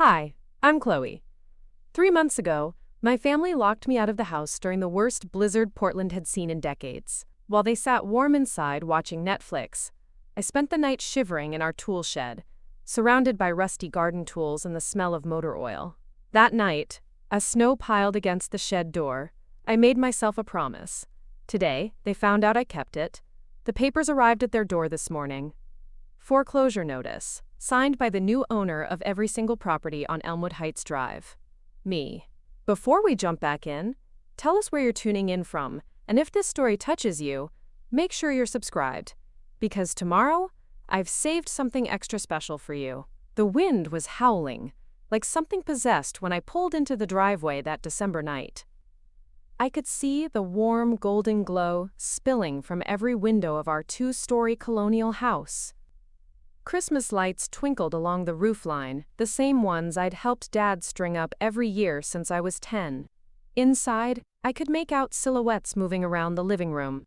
Hi, I'm Chloe. 3 months ago, my family locked me out of the house during the worst blizzard Portland had seen in decades. While they sat warm inside watching Netflix, I spent the night shivering in our tool shed, surrounded by rusty garden tools and the smell of motor oil. That night, as snow piled against the shed door, I made myself a promise. Today, they found out I kept it. The papers arrived at their door this morning. Foreclosure notice, signed by the new owner of every single property on Elmwood Heights Drive. Me. Before we jump back in, tell us where you're tuning in from, and if this story touches you, make sure you're subscribed. Because tomorrow, I've saved something extra special for you. The wind was howling, like something possessed when I pulled into the driveway that December night. I could see the warm golden glow spilling from every window of our 2-story colonial house. Christmas lights twinkled along the roofline, the same ones I'd helped Dad string up every year since I was 10. Inside, I could make out silhouettes moving around the living room.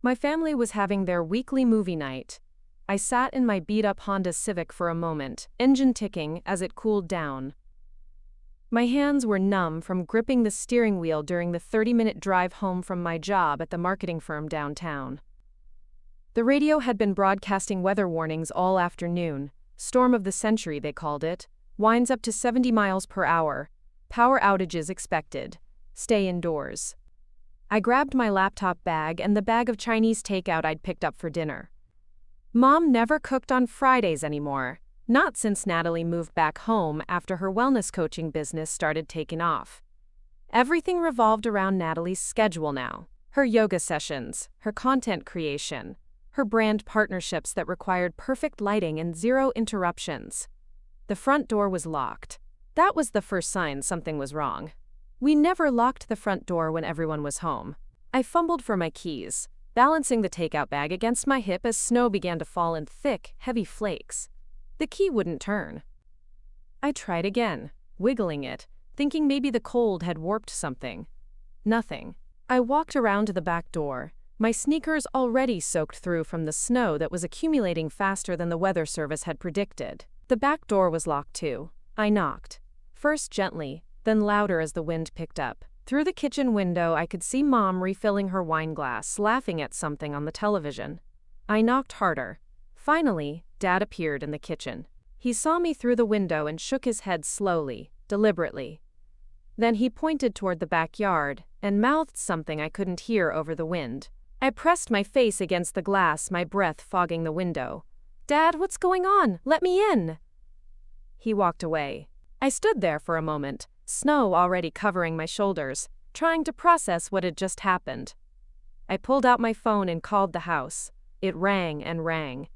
My family was having their weekly movie night. I sat in my beat-up Honda Civic for a moment, engine ticking as it cooled down. My hands were numb from gripping the steering wheel during the 30-minute drive home from my job at the marketing firm downtown. The radio had been broadcasting weather warnings all afternoon. Storm of the century, they called it. Winds up to 70 miles per hour. Power outages expected. Stay indoors. I grabbed my laptop bag and the bag of Chinese takeout I'd picked up for dinner. Mom never cooked on Fridays anymore. Not since Natalie moved back home after her wellness coaching business started taking off. Everything revolved around Natalie's schedule now. Her yoga sessions, her content creation, her brand partnerships that required perfect lighting and 0 interruptions. The front door was locked. That was the first sign something was wrong. We never locked the front door when everyone was home. I fumbled for my keys, balancing the takeout bag against my hip as snow began to fall in thick, heavy flakes. The key wouldn't turn. I tried again, wiggling it, thinking maybe the cold had warped something. Nothing. I walked around to the back door, my sneakers already soaked through from the snow that was accumulating faster than the weather service had predicted. The back door was locked too. I knocked, first gently, then louder as the wind picked up. Through the kitchen window, I could see Mom refilling her wine glass, laughing at something on the television. I knocked harder. Finally, Dad appeared in the kitchen. He saw me through the window and shook his head slowly, deliberately. Then he pointed toward the backyard and mouthed something I couldn't hear over the wind. I pressed my face against the glass, my breath fogging the window. "Dad, what's going on? Let me in!" He walked away. I stood there for a moment, snow already covering my shoulders, trying to process what had just happened. I pulled out my phone and called the house. It rang and rang.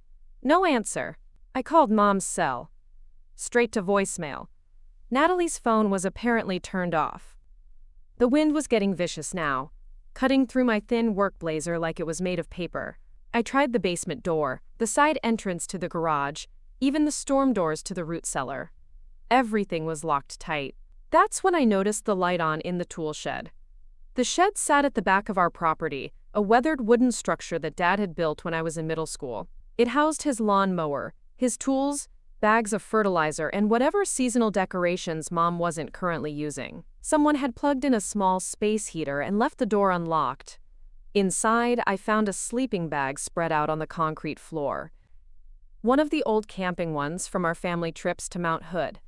No answer. I called Mom's cell. Straight to voicemail. Natalie's phone was apparently turned off. The wind was getting vicious now, cutting through my thin work blazer like it was made of paper. I tried the basement door, the side entrance to the garage, even the storm doors to the root cellar. Everything was locked tight. That's when I noticed the light on in the tool shed. The shed sat at the back of our property, a weathered wooden structure that Dad had built when I was in middle school. It housed his lawn mower, his tools, bags of fertilizer, and whatever seasonal decorations Mom wasn't currently using. Someone had plugged in a small space heater and left the door unlocked. Inside, I found a sleeping bag spread out on the concrete floor. One of the old camping ones from our family trips to Mount Hood,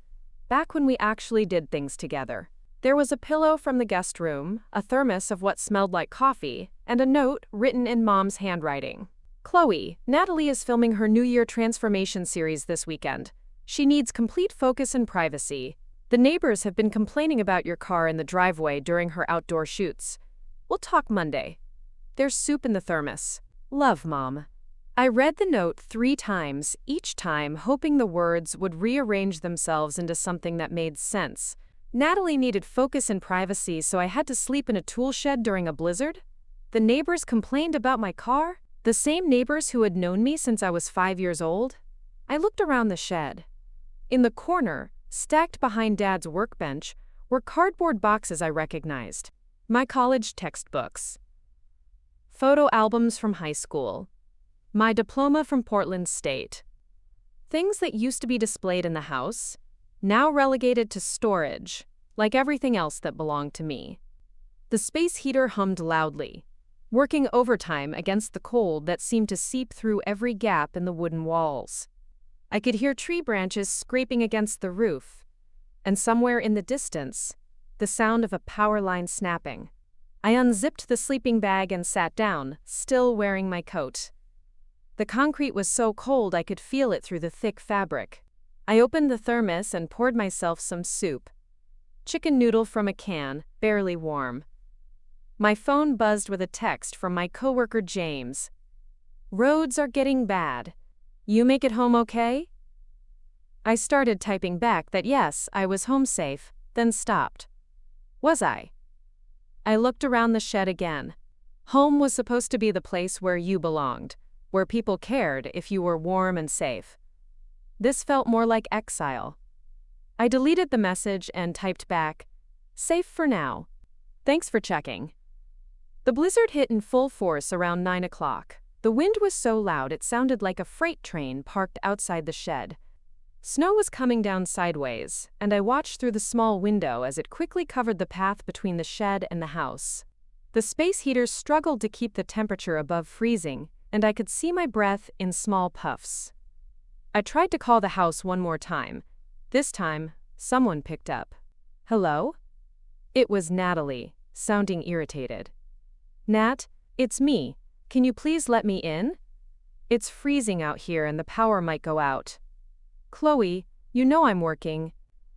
back when we actually did things together. There was a pillow from the guest room, a thermos of what smelled like coffee, and a note written in Mom's handwriting. "Chloe, Natalie is filming her New Year transformation series this weekend. She needs complete focus and privacy. The neighbors have been complaining about your car in the driveway during her outdoor shoots. We'll talk Monday. There's soup in the thermos. Love, Mom." I read the note 3 times, each time hoping the words would rearrange themselves into something that made sense. Natalie needed focus and privacy, so I had to sleep in a tool shed during a blizzard? The neighbors complained about my car? The same neighbors who had known me since I was 5 years old? I looked around the shed. In the corner, stacked behind Dad's workbench, were cardboard boxes I recognized. My college textbooks. Photo albums from high school. My diploma from Portland State. Things that used to be displayed in the house, now relegated to storage, like everything else that belonged to me. The space heater hummed loudly, working overtime against the cold that seemed to seep through every gap in the wooden walls. I could hear tree branches scraping against the roof, and somewhere in the distance, the sound of a power line snapping. I unzipped the sleeping bag and sat down, still wearing my coat. The concrete was so cold I could feel it through the thick fabric. I opened the thermos and poured myself some soup. Chicken noodle from a can, barely warm. My phone buzzed with a text from my coworker James. "Roads are getting bad. You make it home okay?" I started typing back that yes, I was home safe, then stopped. Was I? I looked around the shed again. Home was supposed to be the place where you belonged, where people cared if you were warm and safe. This felt more like exile. I deleted the message and typed back, "Safe for now. Thanks for checking." The blizzard hit in full force around 9 o'clock. The wind was so loud it sounded like a freight train parked outside the shed. Snow was coming down sideways, and I watched through the small window as it quickly covered the path between the shed and the house. The space heater struggled to keep the temperature above freezing, and I could see my breath in small puffs. I tried to call the house one more time. This time, someone picked up. "Hello?" It was Natalie, sounding irritated. "Nat, it's me. Can you please let me in? It's freezing out here and the power might go out." "Chloe, you know I'm working."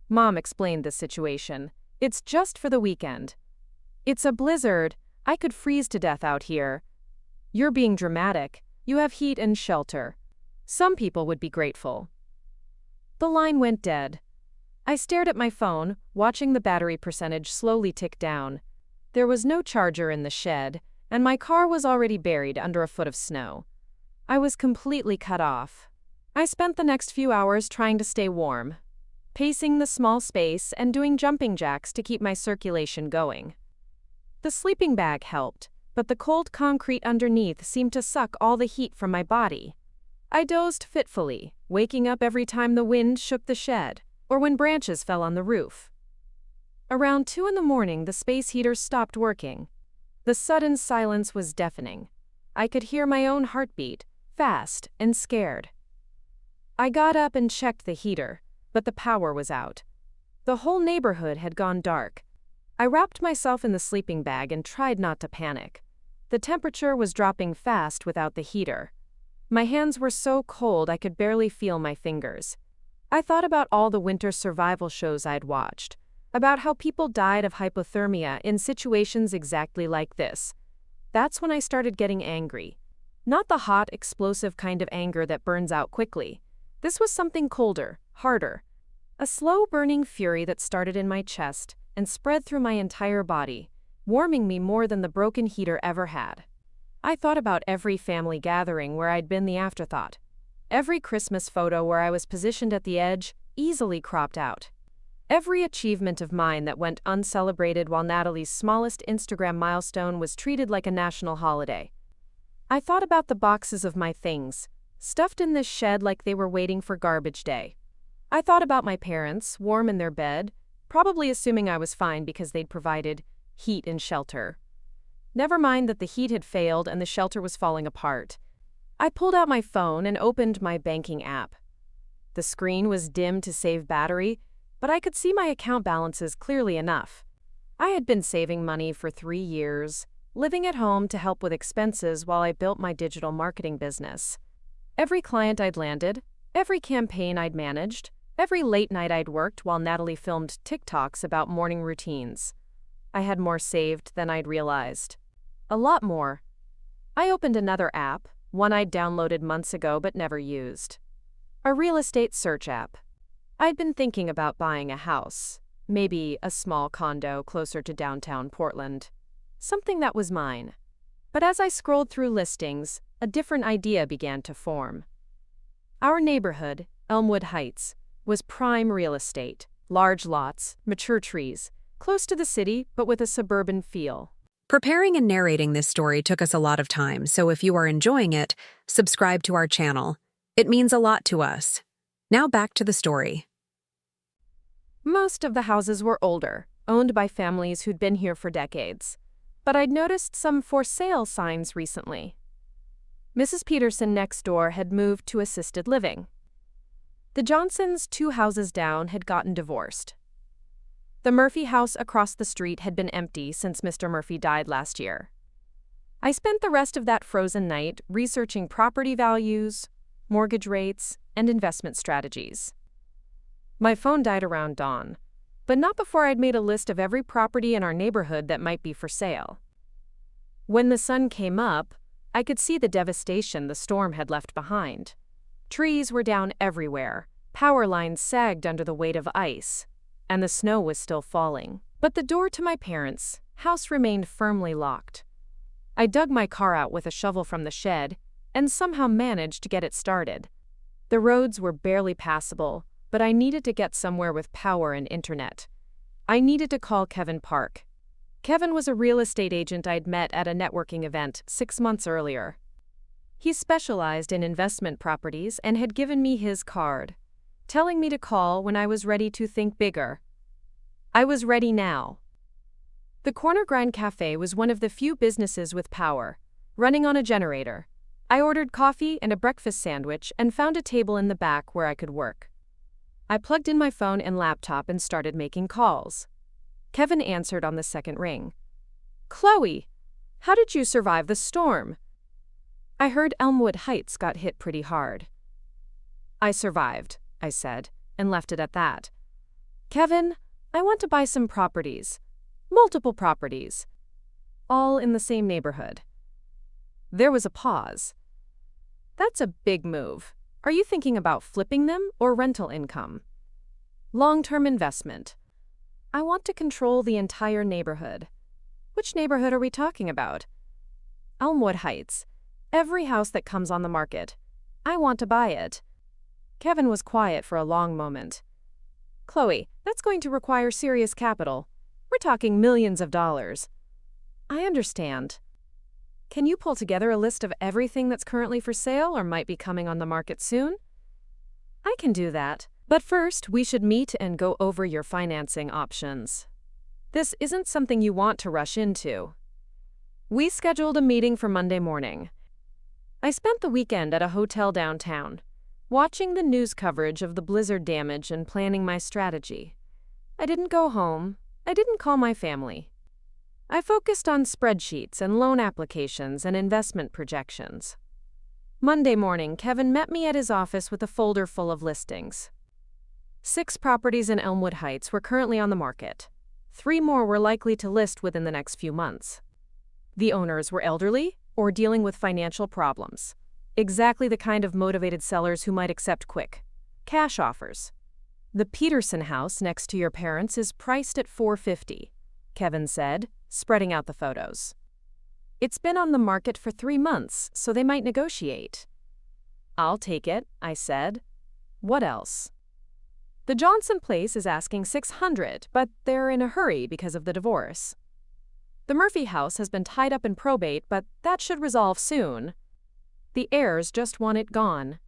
Mom explained the situation. "It's just for the weekend." "It's a blizzard. I could freeze to death out here." "You're being dramatic. You have heat and shelter. Some people would be grateful." The line went dead. I stared at my phone, watching the battery percentage slowly tick down. There was no charger in the shed, and my car was already buried under a foot of snow. I was completely cut off. I spent the next few hours trying to stay warm, pacing the small space and doing jumping jacks to keep my circulation going. The sleeping bag helped, but the cold concrete underneath seemed to suck all the heat from my body. I dozed fitfully, waking up every time the wind shook the shed, or when branches fell on the roof. Around 2 in the morning, the space heater stopped working. The sudden silence was deafening. I could hear my own heartbeat, fast and scared. I got up and checked the heater, but the power was out. The whole neighborhood had gone dark. I wrapped myself in the sleeping bag and tried not to panic. The temperature was dropping fast without the heater. My hands were so cold I could barely feel my fingers. I thought about all the winter survival shows I'd watched, about how people died of hypothermia in situations exactly like this. That's when I started getting angry. Not the hot, explosive kind of anger that burns out quickly. This was something colder, harder. A slow burning fury that started in my chest and spread through my entire body, warming me more than the broken heater ever had. I thought about every family gathering where I'd been the afterthought. Every Christmas photo where I was positioned at the edge, easily cropped out. Every achievement of mine that went uncelebrated while Natalie's smallest Instagram milestone was treated like a national holiday. I thought about the boxes of my things, stuffed in this shed like they were waiting for garbage day. I thought about my parents, warm in their bed, probably assuming I was fine because they'd provided heat and shelter. Never mind that the heat had failed and the shelter was falling apart. I pulled out my phone and opened my banking app. The screen was dim to save battery, but I could see my account balances clearly enough. I had been saving money for 3 years, living at home to help with expenses while I built my digital marketing business. Every client I'd landed, every campaign I'd managed, every late night I'd worked while Natalie filmed TikToks about morning routines. I had more saved than I'd realized. A lot more. I opened another app, one I'd downloaded months ago but never used. A real estate search app. I'd been thinking about buying a house, maybe a small condo closer to downtown Portland. Something that was mine. But as I scrolled through listings, a different idea began to form. Our neighborhood, Elmwood Heights, was prime real estate. Large lots, mature trees, close to the city but with a suburban feel. Preparing and narrating this story took us a lot of time, so if you are enjoying it, subscribe to our channel. It means a lot to us. Now back to the story. Most of the houses were older, owned by families who'd been here for decades. But I'd noticed some for sale signs recently. Mrs. Peterson next door had moved to assisted living. The Johnsons, 2 houses down, had gotten divorced. The Murphy house across the street had been empty since Mr. Murphy died last year. I spent the rest of that frozen night researching property values, mortgage rates, and investment strategies. My phone died around dawn, but not before I'd made a list of every property in our neighborhood that might be for sale. When the sun came up, I could see the devastation the storm had left behind. Trees were down everywhere, power lines sagged under the weight of ice, and the snow was still falling. But the door to my parents' house remained firmly locked. I dug my car out with a shovel from the shed and somehow managed to get it started. The roads were barely passable, but I needed to get somewhere with power and internet. I needed to call Kevin Park. Kevin was a real estate agent I'd met at a networking event 6 months earlier. He specialized in investment properties and had given me his card, telling me to call when I was ready to think bigger. I was ready now. The Corner Grind Cafe was one of the few businesses with power, running on a generator. I ordered coffee and a breakfast sandwich and found a table in the back where I could work. I plugged in my phone and laptop and started making calls. Kevin answered on the second ring. "Chloe, how did you survive the storm?" "I heard Elmwood Heights got hit pretty hard." "I survived," I said, and left it at that. "Kevin, I want to buy some properties. Multiple properties. All in the same neighborhood." There was a pause. "That's a big move. Are you thinking about flipping them or rental income?" "Long-term investment. I want to control the entire neighborhood." "Which neighborhood are we talking about?" "Elmwood Heights. Every house that comes on the market. I want to buy it." Kevin was quiet for a long moment. "Chloe, that's going to require serious capital. We're talking millions of dollars." "I understand. Can you pull together a list of everything that's currently for sale or might be coming on the market soon?" "I can do that. But first, we should meet and go over your financing options. This isn't something you want to rush into." We scheduled a meeting for Monday morning. I spent the weekend at a hotel downtown, watching the news coverage of the blizzard damage and planning my strategy. I didn't go home. I didn't call my family. I focused on spreadsheets and loan applications and investment projections. Monday morning, Kevin met me at his office with a folder full of listings. 6 properties in Elmwood Heights were currently on the market. 3 more were likely to list within the next few months. The owners were elderly or dealing with financial problems. Exactly the kind of motivated sellers who might accept quick cash offers. "The Peterson house next to your parents is priced at $450," Kevin said, spreading out the photos. "It's been on the market for 3 months, so they might negotiate." "I'll take it," I said. "What else?" "The Johnson place is asking $600, but they're in a hurry because of the divorce. The Murphy house has been tied up in probate, but that should resolve soon. The heirs just want it gone."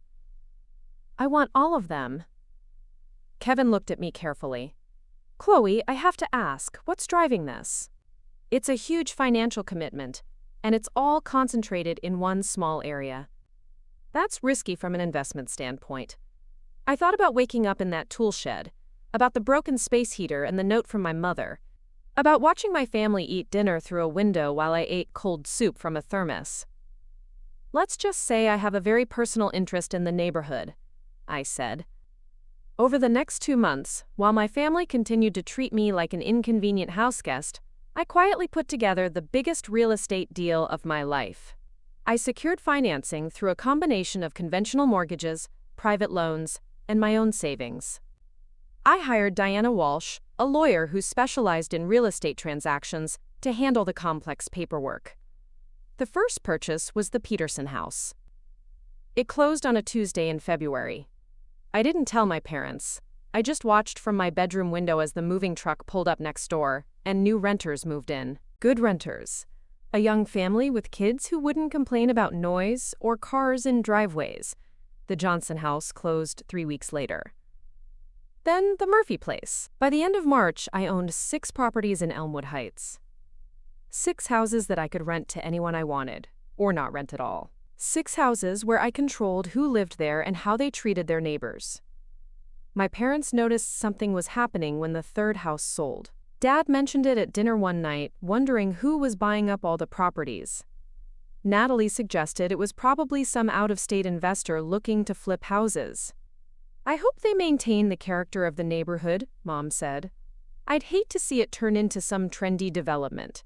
"I want all of them." Kevin looked at me carefully. "Chloe, I have to ask, what's driving this?" "It's a huge financial commitment, and it's all concentrated in one small area." "That's risky from an investment standpoint. I thought about waking up in that tool shed, about the broken space heater and the note from my mother, about watching my family eat dinner through a window while I ate cold soup from a thermos. Let's just say I have a very personal interest in the neighborhood," I said. Over the next 2 months, while my family continued to treat me like an inconvenient houseguest, I quietly put together the biggest real estate deal of my life. I secured financing through a combination of conventional mortgages, private loans, and my own savings. I hired Diana Walsh, a lawyer who specialized in real estate transactions, to handle the complex paperwork. The first purchase was the Peterson house. It closed on a Tuesday in February. I didn't tell my parents. I just watched from my bedroom window as the moving truck pulled up next door, and new renters moved in. Good renters. A young family with kids who wouldn't complain about noise or cars in driveways. The Johnson house closed 3 weeks later. Then the Murphy place. By the end of March, I owned 6 properties in Elmwood Heights. 6 houses that I could rent to anyone I wanted, or not rent at all. 6 houses where I controlled who lived there and how they treated their neighbors. My parents noticed something was happening when the 3rd house sold. Dad mentioned it at dinner one night, wondering who was buying up all the properties. Natalie suggested it was probably some out-of-state investor looking to flip houses. "I hope they maintain the character of the neighborhood," Mom said. "I'd hate to see it turn into some trendy development."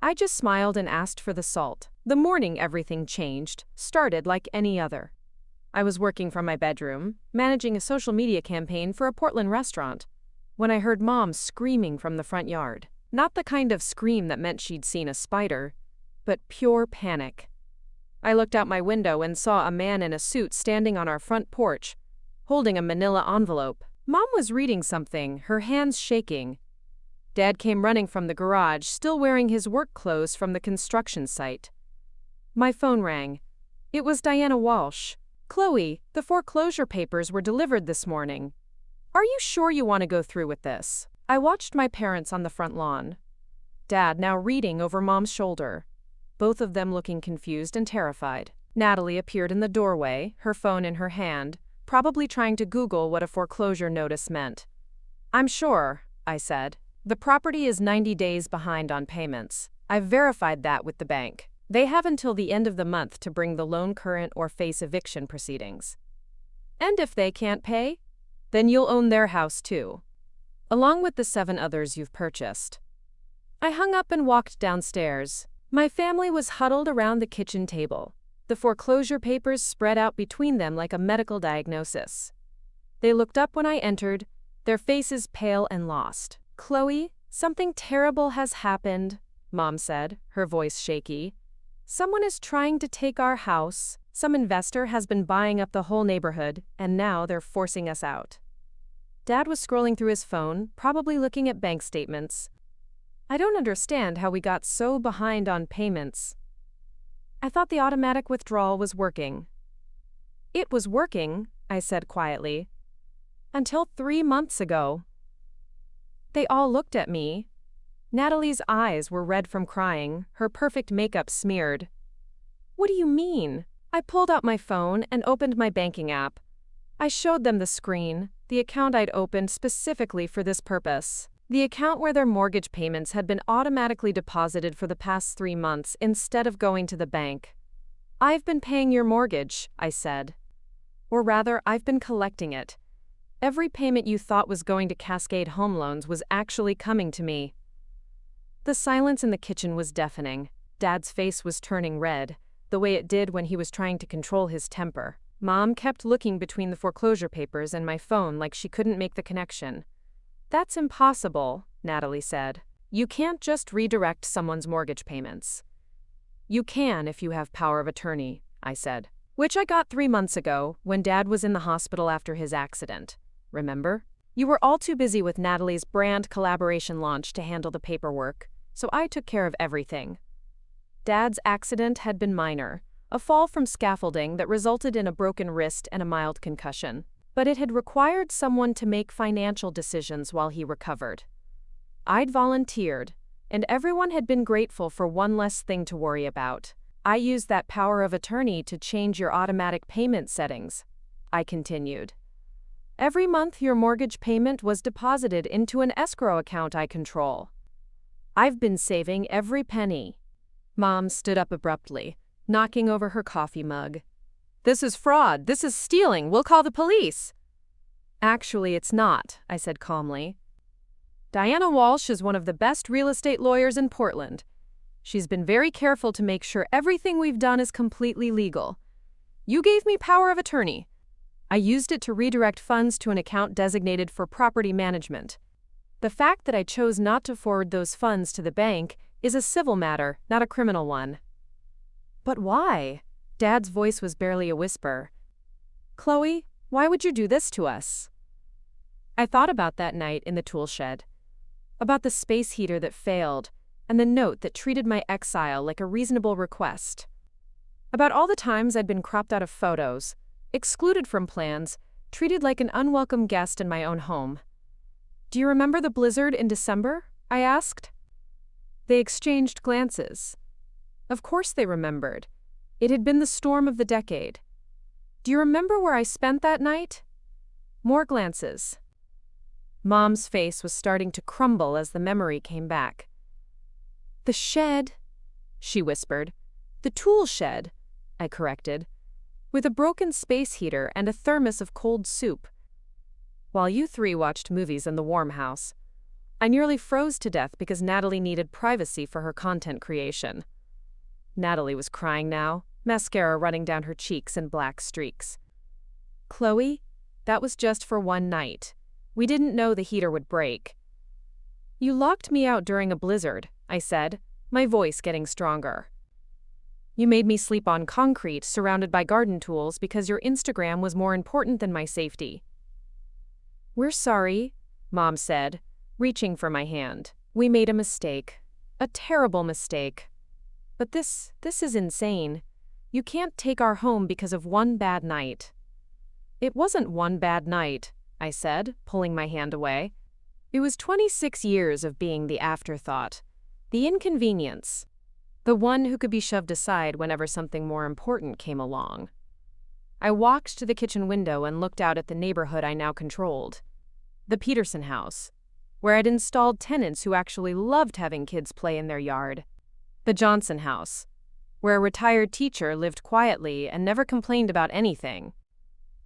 I just smiled and asked for the salt. The morning everything changed, started like any other. I was working from my bedroom, managing a social media campaign for a Portland restaurant, when I heard Mom screaming from the front yard. Not the kind of scream that meant she'd seen a spider, but pure panic. I looked out my window and saw a man in a suit standing on our front porch, holding a manila envelope. Mom was reading something, her hands shaking. Dad came running from the garage, still wearing his work clothes from the construction site. My phone rang. It was Diana Walsh. "Chloe, the foreclosure papers were delivered this morning. Are you sure you want to go through with this?" I watched my parents on the front lawn. Dad now reading over Mom's shoulder, both of them looking confused and terrified. Natalie appeared in the doorway, her phone in her hand, probably trying to Google what a foreclosure notice meant. "I'm sure," I said. "The property is 90 days behind on payments. I've verified that with the bank. They have until the end of the month to bring the loan current or face eviction proceedings. And if they can't pay, then you'll own their house too, along with the 7 others you've purchased." I hung up and walked downstairs. My family was huddled around the kitchen table, the foreclosure papers spread out between them like a medical diagnosis. They looked up when I entered, their faces pale and lost. "Chloe, something terrible has happened," Mom said, her voice shaky. "Someone is trying to take our house. Some investor has been buying up the whole neighborhood, and now they're forcing us out." Dad was scrolling through his phone, probably looking at bank statements. "I don't understand how we got so behind on payments." I thought the automatic withdrawal was working. "It was working," I said quietly, "until 3 months ago." They all looked at me. Natalie's eyes were red from crying, her perfect makeup smeared. "What do you mean?" I pulled out my phone and opened my banking app. I showed them the screen, the account I'd opened specifically for this purpose. The account where their mortgage payments had been automatically deposited for the past 3 months instead of going to the bank. "I've been paying your mortgage," I said. "Or rather, I've been collecting it. Every payment you thought was going to Cascade Home Loans was actually coming to me." The silence in the kitchen was deafening. Dad's face was turning red, the way it did when he was trying to control his temper. Mom kept looking between the foreclosure papers and my phone like she couldn't make the connection. "That's impossible," Natalie said. "You can't just redirect someone's mortgage payments." "You can if you have power of attorney," I said. "Which I got 3 months ago, when Dad was in the hospital after his accident. Remember? You were all too busy with Natalie's brand collaboration launch to handle the paperwork, so I took care of everything." Dad's accident had been minor, a fall from scaffolding that resulted in a broken wrist and a mild concussion. But it had required someone to make financial decisions while he recovered. I'd volunteered, and everyone had been grateful for one less thing to worry about. "I used that power of attorney to change your automatic payment settings," I continued. "Every month your mortgage payment was deposited into an escrow account I control. I've been saving every penny." Mom stood up abruptly, knocking over her coffee mug. "This is fraud. This is stealing. We'll call the police." "Actually, it's not," I said calmly. "Diana Walsh is one of the best real estate lawyers in Portland. She's been very careful to make sure everything we've done is completely legal. You gave me power of attorney. I used it to redirect funds to an account designated for property management. The fact that I chose not to forward those funds to the bank is a civil matter, not a criminal one." "But why?" Dad's voice was barely a whisper. "Chloe, why would you do this to us?" I thought about that night in the tool shed, about the space heater that failed, and the note that treated my exile like a reasonable request. About all the times I'd been cropped out of photos, excluded from plans, treated like an unwelcome guest in my own home. Do you remember the blizzard in December? I asked. They exchanged glances. Of course they remembered. It had been the storm of the decade. Do you remember where I spent that night? More glances. Mom's face was starting to crumble as the memory came back. The shed, she whispered. The tool shed, I corrected, with a broken space heater and a thermos of cold soup. While you three watched movies in the warm house, I nearly froze to death because Natalie needed privacy for her content creation. Natalie was crying now, mascara running down her cheeks in black streaks. Chloe, that was just for one night. We didn't know the heater would break. You locked me out during a blizzard, I said, my voice getting stronger. You made me sleep on concrete surrounded by garden tools because your Instagram was more important than my safety. We're sorry, Mom said, reaching for my hand. We made a mistake. A terrible mistake. But this is insane. You can't take our home because of one bad night. It wasn't one bad night, I said, pulling my hand away. It was 26 years of being the afterthought, the inconvenience, the one who could be shoved aside whenever something more important came along. I walked to the kitchen window and looked out at the neighborhood I now controlled. The Peterson house, where I'd installed tenants who actually loved having kids play in their yard. The Johnson house, where a retired teacher lived quietly and never complained about anything.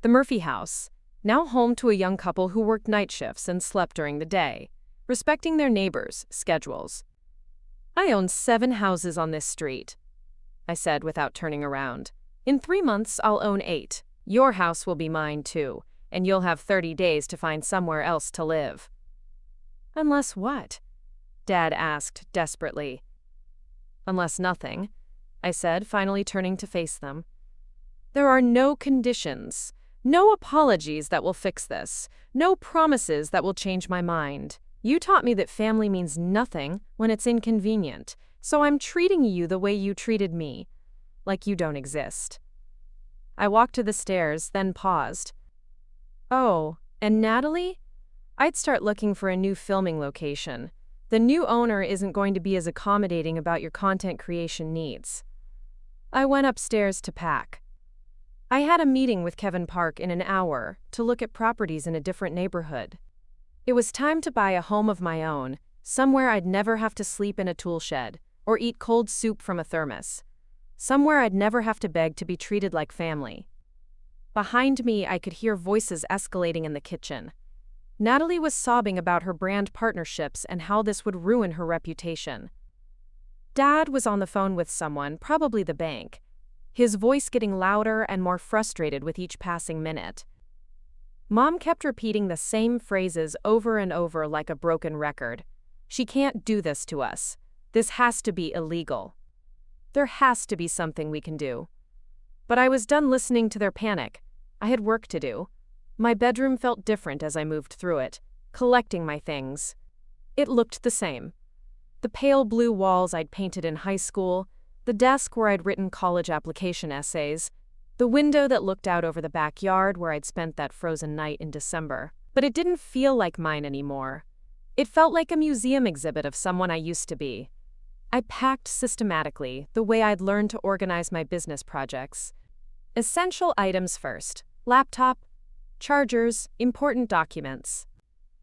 The Murphy house, now home to a young couple who worked night shifts and slept during the day, respecting their neighbors' schedules. I own 7 houses on this street, I said without turning around. In 3 months, I'll own 8. Your house will be mine too, and you'll have 30 days to find somewhere else to live. Unless what? Dad asked desperately. Unless nothing, I said, finally turning to face them. There are no conditions, no apologies that will fix this, no promises that will change my mind. You taught me that family means nothing when it's inconvenient, so I'm treating you the way you treated me, like you don't exist. I walked to the stairs, then paused. Oh, and Natalie? I'd start looking for a new filming location. The new owner isn't going to be as accommodating about your content creation needs. I went upstairs to pack. I had a meeting with Kevin Park in an hour to look at properties in a different neighborhood. It was time to buy a home of my own, somewhere I'd never have to sleep in a tool shed or eat cold soup from a thermos. Somewhere I'd never have to beg to be treated like family. Behind me, I could hear voices escalating in the kitchen. Natalie was sobbing about her brand partnerships and how this would ruin her reputation. Dad was on the phone with someone, probably the bank, his voice getting louder and more frustrated with each passing minute. Mom kept repeating the same phrases over and over like a broken record. She can't do this to us. This has to be illegal. There has to be something we can do. But I was done listening to their panic. I had work to do. My bedroom felt different as I moved through it, collecting my things. It looked the same. The pale blue walls I'd painted in high school, the desk where I'd written college application essays, the window that looked out over the backyard where I'd spent that frozen night in December. But it didn't feel like mine anymore. It felt like a museum exhibit of someone I used to be. I packed systematically, the way I'd learned to organize my business projects. Essential items first: laptop, chargers, important documents.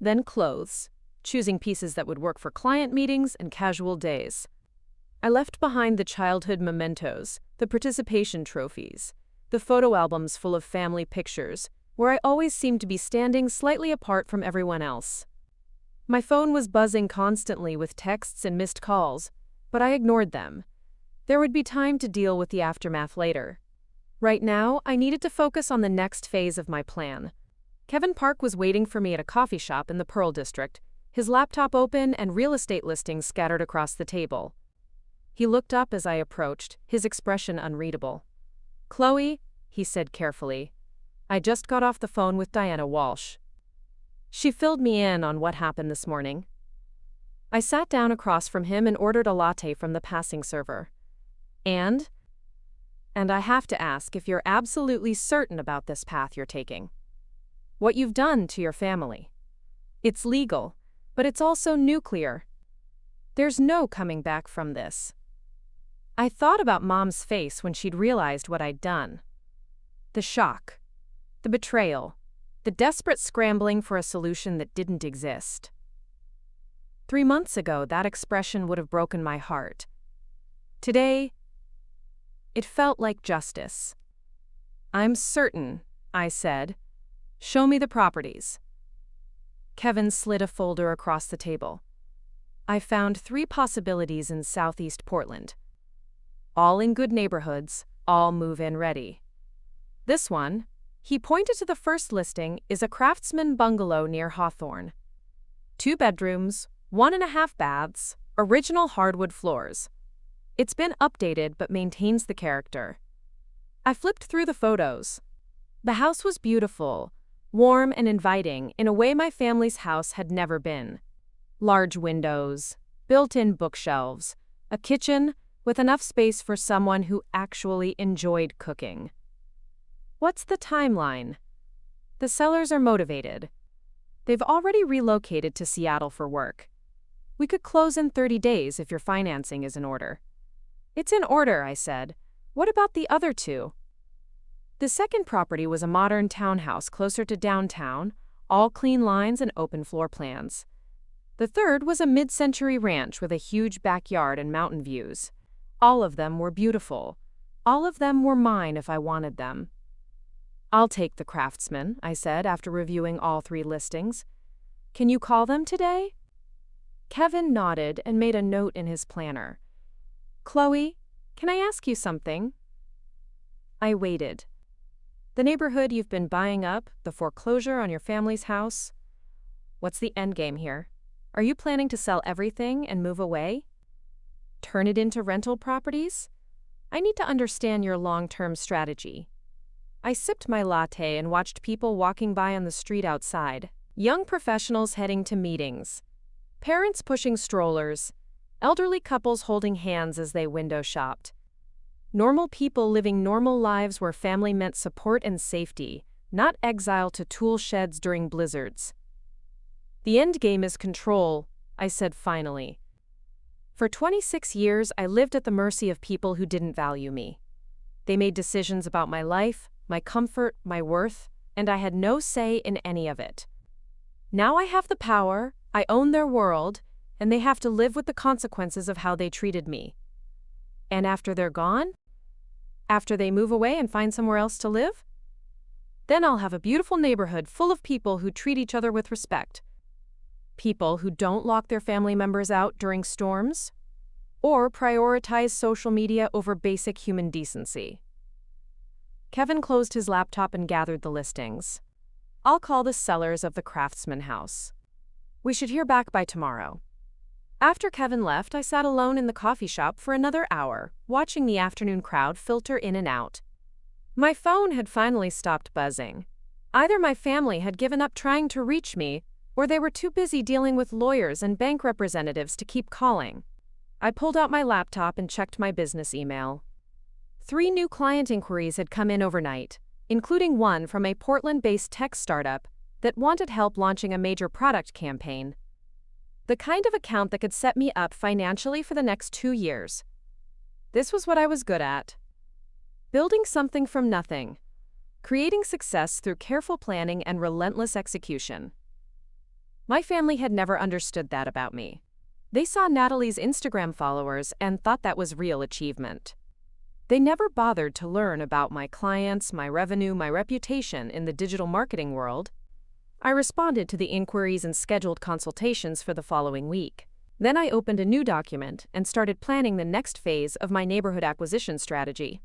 Then clothes, choosing pieces that would work for client meetings and casual days. I left behind the childhood mementos, the participation trophies, the photo albums full of family pictures, where I always seemed to be standing slightly apart from everyone else. My phone was buzzing constantly with texts and missed calls, but I ignored them. There would be time to deal with the aftermath later. Right now, I needed to focus on the next phase of my plan. Kevin Park was waiting for me at a coffee shop in the Pearl District, his laptop open and real estate listings scattered across the table. He looked up as I approached, his expression unreadable. "Chloe," he said carefully, "I just got off the phone with Diana Walsh. She filled me in on what happened this morning." I sat down across from him and ordered a latte from the passing server. And I have to ask if you're absolutely certain about this path you're taking." what you've done to your family. It's legal, but it's also nuclear. There's no coming back from this. I thought about Mom's face when she'd realized what I'd done. The shock, the betrayal, the desperate scrambling for a solution that didn't exist. 3 months ago, that expression would have broken my heart. Today, it felt like justice. "I'm certain," I said. "Show me the properties." Kevin slid a folder across the table. I found 3 possibilities in Southeast Portland. All in good neighborhoods, all move-in ready. This one, he pointed to the first listing, is a craftsman bungalow near Hawthorne. 2 bedrooms, 1.5 baths, original hardwood floors. It's been updated but maintains the character. I flipped through the photos. The house was beautiful, warm and inviting in a way my family's house had never been. Large windows, built-in bookshelves, a kitchen with enough space for someone who actually enjoyed cooking. What's the timeline? The sellers are motivated. They've already relocated to Seattle for work. We could close in 30 days if your financing is in order. It's in order, I said. What about the other 2? The second property was a modern townhouse closer to downtown, all clean lines and open floor plans. The third was a mid-century ranch with a huge backyard and mountain views. All of them were beautiful. All of them were mine if I wanted them. "I'll take the craftsman," I said after reviewing all 3 listings. "Can you call them today?" Kevin nodded and made a note in his planner. "Chloe, can I ask you something?" I waited. "The neighborhood you've been buying up, the foreclosure on your family's house. What's the end game here? Are you planning to sell everything and move away? Turn it into rental properties? I need to understand your long-term strategy." I sipped my latte and watched people walking by on the street outside. Young professionals heading to meetings. Parents pushing strollers. Elderly couples holding hands as they window shopped. Normal people living normal lives where family meant support and safety, not exile to tool sheds during blizzards. "The end game is control," I said finally. For 26 years, I lived at the mercy of people who didn't value me. They made decisions about my life, my comfort, my worth, and I had no say in any of it. Now I have the power, I own their world, and they have to live with the consequences of how they treated me. And after they're gone? After they move away and find somewhere else to live? Then I'll have a beautiful neighborhood full of people who treat each other with respect. People who don't lock their family members out during storms, or prioritize social media over basic human decency. Kevin closed his laptop and gathered the listings. "I'll call the sellers of the Craftsman house. We should hear back by tomorrow." After Kevin left, I sat alone in the coffee shop for another hour, watching the afternoon crowd filter in and out. My phone had finally stopped buzzing. Either my family had given up trying to reach me, or they were too busy dealing with lawyers and bank representatives to keep calling. I pulled out my laptop and checked my business email. 3 new client inquiries had come in overnight, including one from a Portland-based tech startup that wanted help launching a major product campaign. The kind of account that could set me up financially for the next 2 years. This was what I was good at. Building something from nothing. Creating success through careful planning and relentless execution. My family had never understood that about me. They saw Natalie's Instagram followers and thought that was real achievement. They never bothered to learn about my clients, my revenue, my reputation in the digital marketing world. I responded to the inquiries and scheduled consultations for the following week. Then I opened a new document and started planning the next phase of my neighborhood acquisition strategy.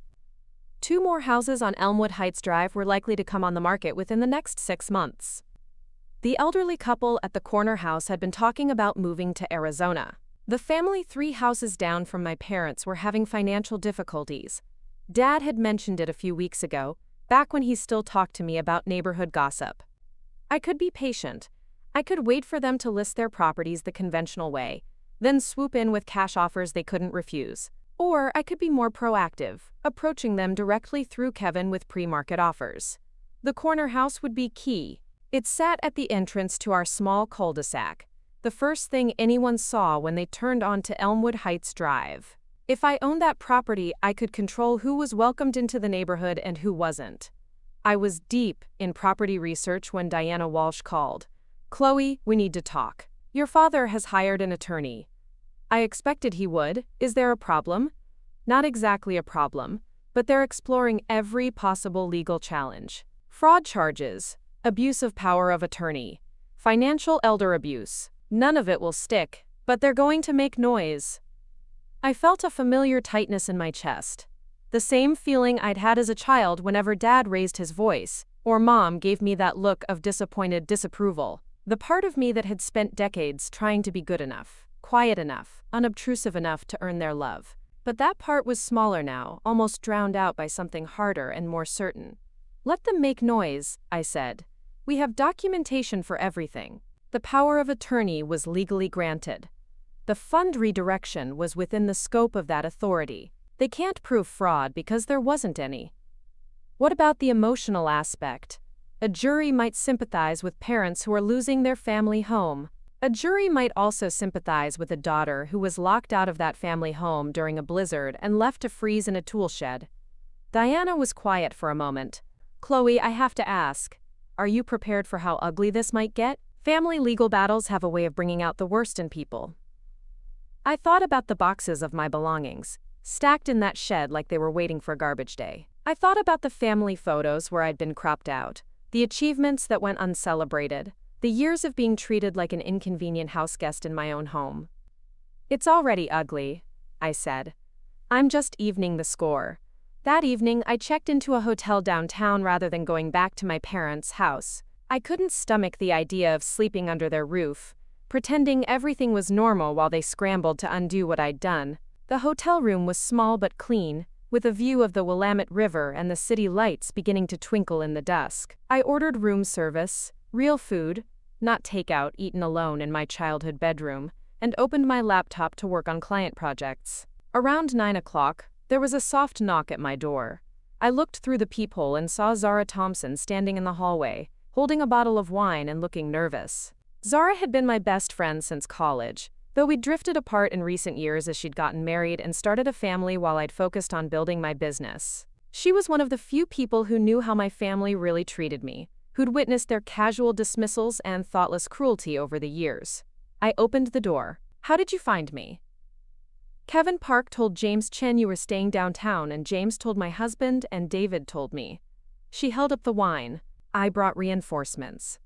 2 more houses on Elmwood Heights Drive were likely to come on the market within the next 6 months. The elderly couple at the corner house had been talking about moving to Arizona. The family 3 houses down from my parents were having financial difficulties. Dad had mentioned it a few weeks ago, back when he still talked to me about neighborhood gossip. I could be patient. I could wait for them to list their properties the conventional way, then swoop in with cash offers they couldn't refuse. Or I could be more proactive, approaching them directly through Kevin with pre-market offers. The corner house would be key. It sat at the entrance to our small cul-de-sac, the first thing anyone saw when they turned onto Elmwood Heights Drive. If I owned that property, I could control who was welcomed into the neighborhood and who wasn't. I was deep in property research when Diana Walsh called. "Chloe, we need to talk. Your father has hired an attorney." I expected he would. Is there a problem? Not exactly a problem, but they're exploring every possible legal challenge. Fraud charges, abuse of power of attorney, financial elder abuse. None of it will stick, but they're going to make noise. I felt a familiar tightness in my chest. The same feeling I'd had as a child whenever Dad raised his voice, or Mom gave me that look of disappointed disapproval. The part of me that had spent decades trying to be good enough, quiet enough, unobtrusive enough to earn their love. But that part was smaller now, almost drowned out by something harder and more certain. "Let them make noise," I said. "We have documentation for everything." The power of attorney was legally granted. The fund redirection was within the scope of that authority. They can't prove fraud because there wasn't any. What about the emotional aspect? A jury might sympathize with parents who are losing their family home. A jury might also sympathize with a daughter who was locked out of that family home during a blizzard and left to freeze in a tool shed. Diana was quiet for a moment. "Chloe, I have to ask, are you prepared for how ugly this might get? Family legal battles have a way of bringing out the worst in people." I thought about the boxes of my belongings, stacked in that shed like they were waiting for garbage day. I thought about the family photos where I'd been cropped out, the achievements that went uncelebrated, the years of being treated like an inconvenient houseguest in my own home. "It's already ugly," I said. "I'm just evening the score." That evening, I checked into a hotel downtown rather than going back to my parents' house. I couldn't stomach the idea of sleeping under their roof, pretending everything was normal while they scrambled to undo what I'd done. The hotel room was small but clean, with a view of the Willamette River and the city lights beginning to twinkle in the dusk. I ordered room service, real food, not takeout eaten alone in my childhood bedroom, and opened my laptop to work on client projects. Around 9 o'clock, there was a soft knock at my door. I looked through the peephole and saw Zara Thompson standing in the hallway, holding a bottle of wine and looking nervous. Zara had been my best friend since college, though we'd drifted apart in recent years as she'd gotten married and started a family while I'd focused on building my business. She was one of the few people who knew how my family really treated me, who'd witnessed their casual dismissals and thoughtless cruelty over the years. I opened the door. "How did you find me?" "Kevin Park told James Chen you were staying downtown, and James told my husband, and David told me." She held up the wine. "I brought reinforcements."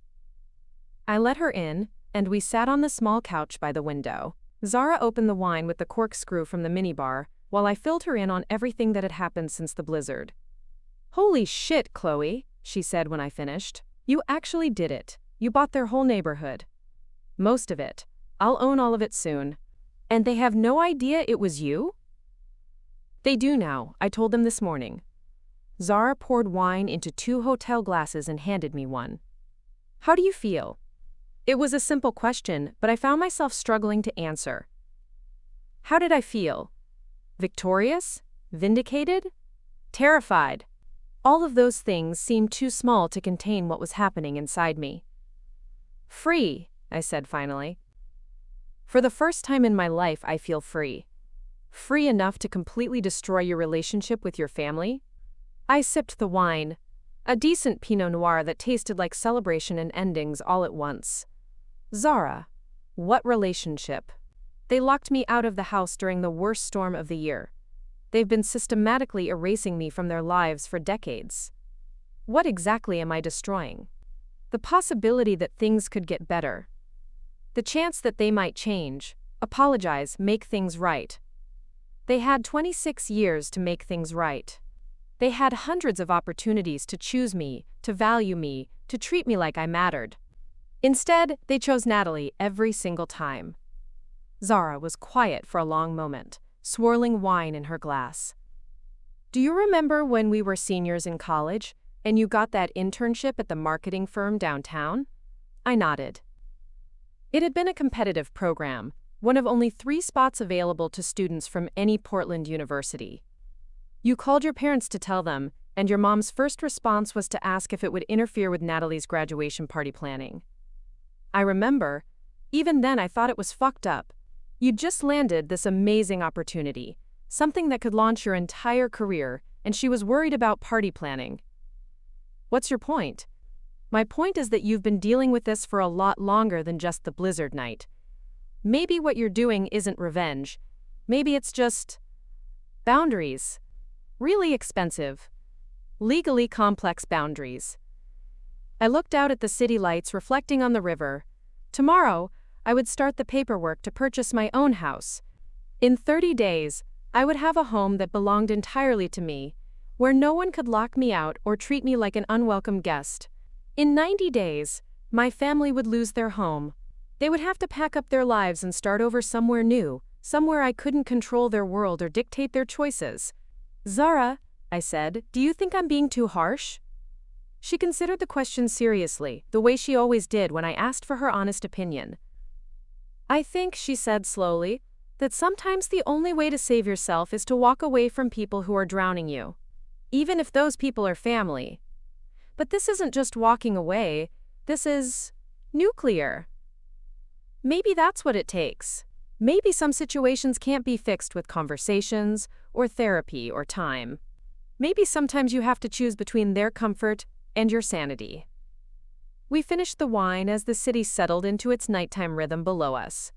I let her in, and we sat on the small couch by the window. Zara opened the wine with the corkscrew from the minibar, while I filled her in on everything that had happened since the blizzard. "Holy shit, Chloe," she said when I finished. "You actually did it. You bought their whole neighborhood." "Most of it. I'll own all of it soon." "And they have no idea it was you?" "They do now. I told them this morning." Zara poured wine into 2 hotel glasses and handed me one. "How do you feel?" It was a simple question, but I found myself struggling to answer. How did I feel? Victorious? Vindicated? Terrified? All of those things seemed too small to contain what was happening inside me. "Free," I said finally. "For the first time in my life, I feel free. Free enough to completely destroy your relationship with your family." I sipped the wine, a decent Pinot Noir that tasted like celebration and endings all at once. "Zara, what relationship? They locked me out of the house during the worst storm of the year. They've been systematically erasing me from their lives for decades. What exactly am I destroying? The possibility that things could get better. The chance that they might change, apologize, make things right. They had 26 years to make things right. They had hundreds of opportunities to choose me, to value me, to treat me like I mattered. Instead, they chose Natalie every single time." Zara was quiet for a long moment, swirling wine in her glass. "Do you remember when we were seniors in college, and you got that internship at the marketing firm downtown?" I nodded. It had been a competitive program, one of only 3 spots available to students from any Portland university. "You called your parents to tell them, And your mom's first response was to ask if it would interfere with Natalie's graduation party planning. I remember, even then I thought it was fucked up. You'd just landed this amazing opportunity, something that could launch your entire career, and she was worried about party planning. What's your point? My point is that you've been dealing with this for a lot longer than just the blizzard night. Maybe what you're doing isn't revenge. Maybe it's just boundaries. Really expensive, legally complex boundaries. I looked out at the city lights reflecting on the river. Tomorrow, I would start the paperwork to purchase my own house. In 30 days, I would have a home that belonged entirely to me, where no one could lock me out or treat me like an unwelcome guest. In 90 days, my family would lose their home. They would have to pack up their lives and start over somewhere new, somewhere I couldn't control their world or dictate their choices. Zara, I said, do you think I'm being too harsh? She considered the question seriously, the way she always did when I asked for her honest opinion. I think, she said slowly, that sometimes the only way to save yourself is to walk away from people who are drowning you, even if those people are family. But this isn't just walking away, this is nuclear. Maybe that's what it takes. Maybe some situations can't be fixed with conversations, or therapy, or time. Maybe sometimes you have to choose between their comfort and your sanity. We finished the wine as the city settled into its nighttime rhythm below us.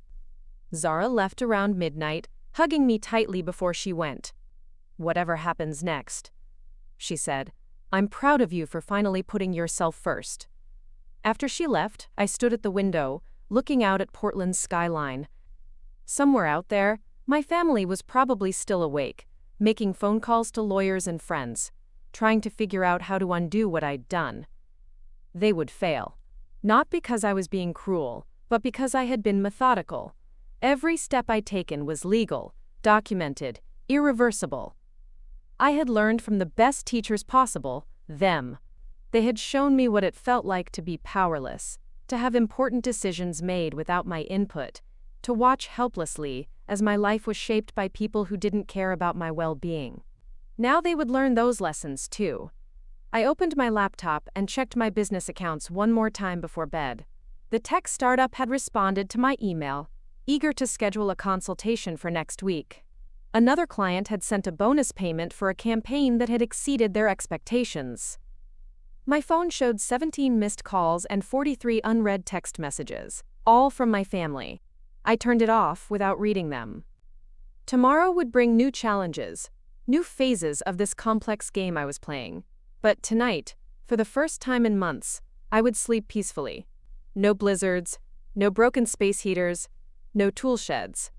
Zara left around midnight, hugging me tightly before she went. Whatever happens next, she said, I'm proud of you for finally putting yourself first. After she left, I stood at the window, looking out at Portland's skyline. Somewhere out there, my family was probably still awake, making phone calls to lawyers and friends, trying to figure out how to undo what I'd done. They would fail. Not because I was being cruel, but because I had been methodical. Every step I'd taken was legal, documented, irreversible. I had learned from the best teachers possible, them. They had shown me what it felt like to be powerless, to have important decisions made without my input, to watch helplessly as my life was shaped by people who didn't care about my well-being. Now they would learn those lessons too. I opened my laptop and checked my business accounts one more time before bed. The tech startup had responded to my email, eager to schedule a consultation for next week. Another client had sent a bonus payment for a campaign that had exceeded their expectations. My phone showed 17 missed calls and 43 unread text messages, all from my family. I turned it off without reading them. Tomorrow would bring new challenges, new phases of this complex game I was playing. But tonight, for the first time in months, I would sleep peacefully. No blizzards, no broken space heaters, no tool sheds.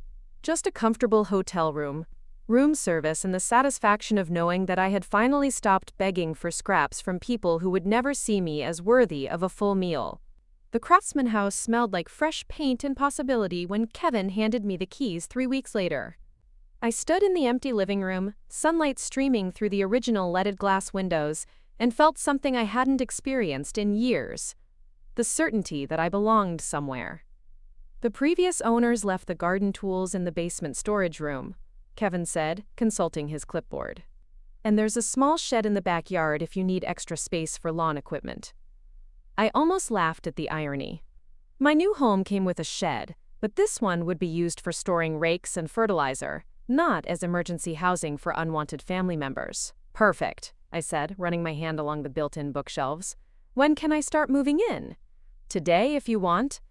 Just a comfortable hotel room, room service, and the satisfaction of knowing that I had finally stopped begging for scraps from people who would never see me as worthy of a full meal. The Craftsman house smelled like fresh paint and possibility when Kevin handed me the keys 3 weeks later. I stood in the empty living room, sunlight streaming through the original leaded glass windows, and felt something I hadn't experienced in years. The certainty that I belonged somewhere. The previous owners left the garden tools in the basement storage room, Kevin said, consulting his clipboard. And there's a small shed in the backyard if you need extra space for lawn equipment. I almost laughed at the irony. My new home came with a shed, but this one would be used for storing rakes and fertilizer, not as emergency housing for unwanted family members. Perfect, I said, running my hand along the built-in bookshelves. When can I start moving in? Today, if you want.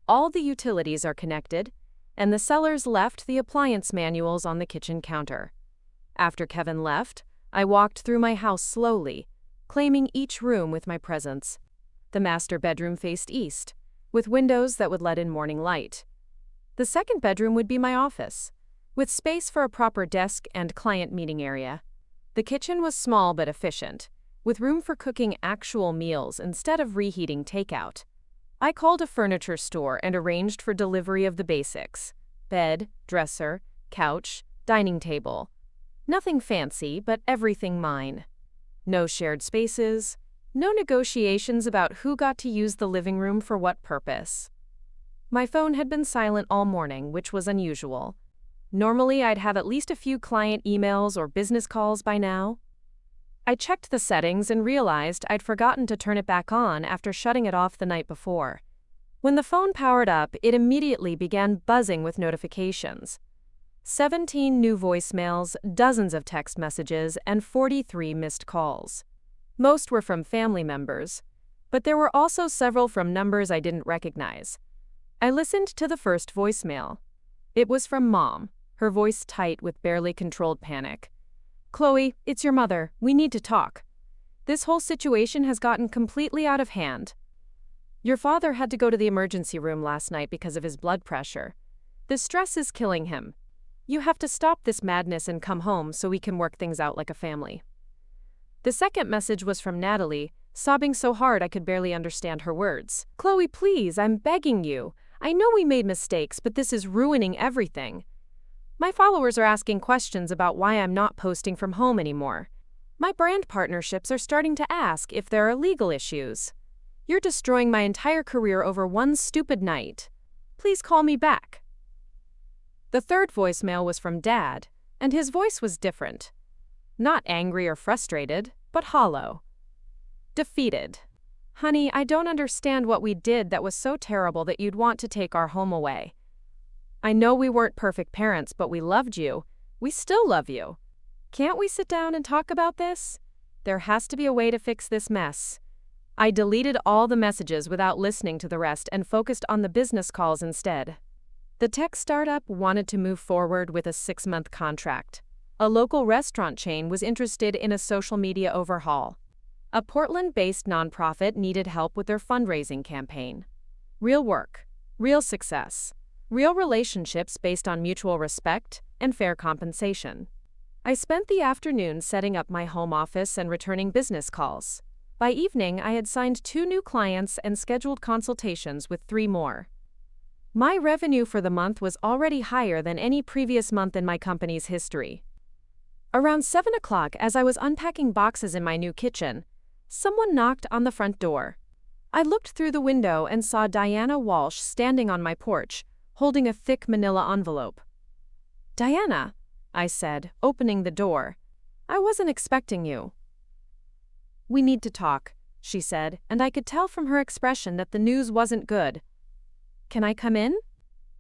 All the utilities are connected, and the sellers left the appliance manuals on the kitchen counter. After Kevin left, I walked through my house slowly, claiming each room with my presence. The master bedroom faced east, with windows that would let in morning light. The second bedroom would be my office, with space for a proper desk and client meeting area. The kitchen was small but efficient, with room for cooking actual meals instead of reheating takeout. I called a furniture store and arranged for delivery of the basics: bed, dresser, couch, dining table. Nothing fancy, but everything mine. No shared spaces, no negotiations about who got to use the living room for what purpose. My phone had been silent all morning, which was unusual. Normally, I'd have at least a few client emails or business calls by now. I checked the settings and realized I'd forgotten to turn it back on after shutting it off the night before. When the phone powered up, it immediately began buzzing with notifications. 17 new voicemails, dozens of text messages, and 43 missed calls. Most were from family members, but there were also several from numbers I didn't recognize. I listened to the first voicemail. It was from Mom, her voice tight with barely controlled panic. "Chloe, it's your mother. We need to talk. This whole situation has gotten completely out of hand. Your father had to go to the emergency room last night because of his blood pressure. The stress is killing him. You have to stop this madness and come home so we can work things out like a family." The second message was from Natalie, sobbing so hard I could barely understand her words. "Chloe, please, I'm begging you. I know we made mistakes, but this is ruining everything. My followers are asking questions about why I'm not posting from home anymore. My brand partnerships are starting to ask if there are legal issues. You're destroying my entire career over one stupid night. Please call me back." The third voicemail was from Dad, and his voice was different. Not angry or frustrated, but hollow. Defeated. "Honey, I don't understand what we did that was so terrible that you'd want to take our home away. I know we weren't perfect parents, but we loved you. We still love you. Can't we sit down and talk about this? There has to be a way to fix this mess." I deleted all the messages without listening to the rest and focused on the business calls instead. The tech startup wanted to move forward with a 6-month contract. A local restaurant chain was interested in a social media overhaul. A Portland-based nonprofit needed help with their fundraising campaign. Real work, real success, real relationships based on mutual respect and fair compensation. I spent the afternoon setting up my home office and returning business calls. By evening, I had signed 2 new clients and scheduled consultations with 3 more. My revenue for the month was already higher than any previous month in my company's history. Around 7 o'clock, as I was unpacking boxes in my new kitchen, someone knocked on the front door. I looked through the window and saw Diana Walsh standing on my porch, holding a thick manila envelope. "Diana," I said, opening the door. "I wasn't expecting you." "We need to talk," she said, and I could tell from her expression that the news wasn't good. "Can I come in?"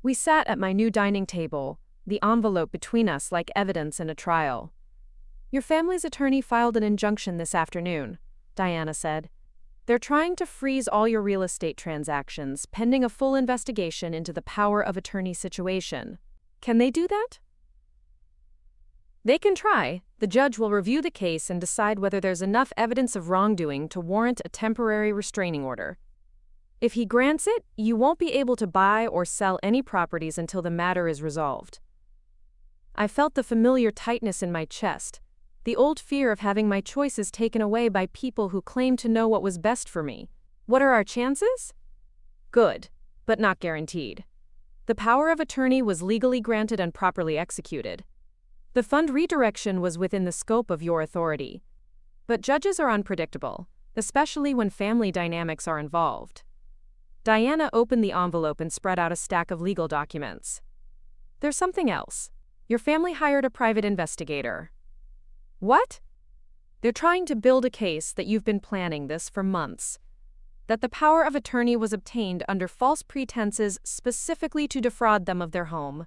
We sat at my new dining table, the envelope between us like evidence in a trial. "Your family's attorney filed an injunction this afternoon," Diana said. "They're trying to freeze all your real estate transactions, pending a full investigation into the power of attorney situation. Can they do that?" "They can try. The judge will review the case and decide whether there's enough evidence of wrongdoing to warrant a temporary restraining order. If he grants it, you won't be able to buy or sell any properties until the matter is resolved." I felt the familiar tightness in my chest, the old fear of having my choices taken away by people who claimed to know what was best for me. What are our chances? Good, but not guaranteed. The power of attorney was legally granted and properly executed. The fund redirection was within the scope of your authority. But judges are unpredictable, especially when family dynamics are involved. Diana opened the envelope and spread out a stack of legal documents. "There's something else. Your family hired a private investigator." "What?" "They're trying to build a case that you've been planning this for months. That the power of attorney was obtained under false pretenses specifically to defraud them of their home."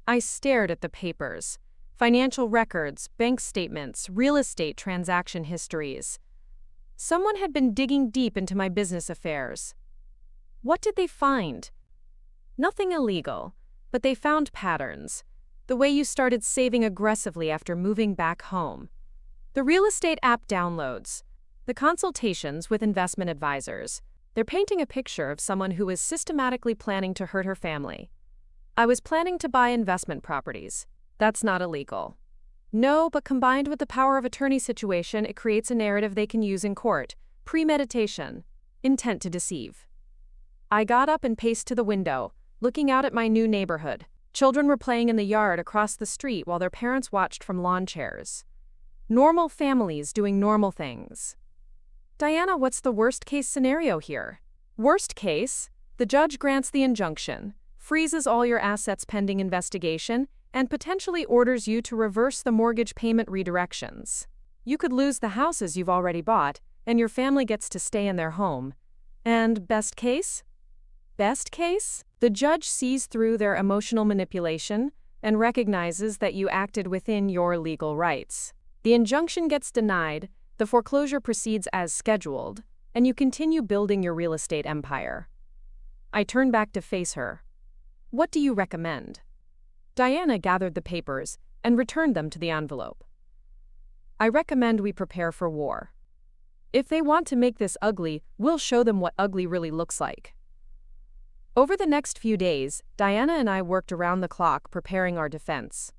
I stared at the papers. Financial records, bank statements, real estate transaction histories. Someone had been digging deep into my business affairs. What did they find? Nothing illegal, but they found patterns. The way you started saving aggressively after moving back home. The real estate app downloads. The consultations with investment advisors. They're painting a picture of someone who is systematically planning to hurt her family. I was planning to buy investment properties. That's not illegal. No, but combined with the power of attorney situation, it creates a narrative they can use in court. Premeditation. Intent to deceive. I got up and paced to the window, looking out at my new neighborhood. Children were playing in the yard across the street while their parents watched from lawn chairs. Normal families doing normal things. "Diana, what's the worst-case scenario here?" "Worst case, the judge grants the injunction, freezes all your assets pending investigation, and potentially orders you to reverse the mortgage payment redirections. You could lose the houses you've already bought, and your family gets to stay in their home. And best case? Best case? The judge sees through their emotional manipulation and recognizes that you acted within your legal rights. The injunction gets denied, the foreclosure proceeds as scheduled, and you continue building your real estate empire. I turn back to face her. What do you recommend? Diana gathered the papers and returned them to the envelope. I recommend we prepare for war. If they want to make this ugly, we'll show them what ugly really looks like. Over the next few days, Diana and I worked around the clock preparing our defense.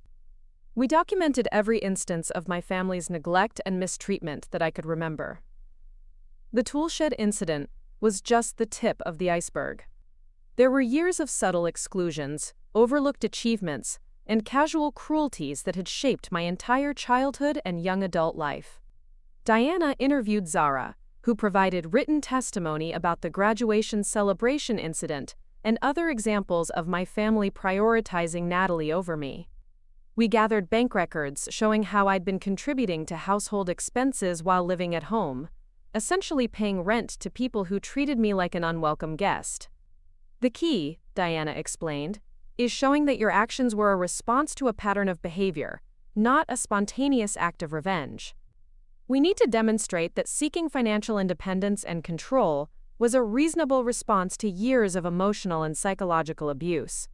We documented every instance of my family's neglect and mistreatment that I could remember. The toolshed incident was just the tip of the iceberg. There were years of subtle exclusions, overlooked achievements, and casual cruelties that had shaped my entire childhood and young adult life. Diana interviewed Zara, who provided written testimony about the graduation celebration incident and other examples of my family prioritizing Natalie over me. We gathered bank records showing how I'd been contributing to household expenses while living at home, essentially paying rent to people who treated me like an unwelcome guest. The key, Diana explained, is showing that your actions were a response to a pattern of behavior, not a spontaneous act of revenge. We need to demonstrate that seeking financial independence and control was a reasonable response to years of emotional and psychological abuse.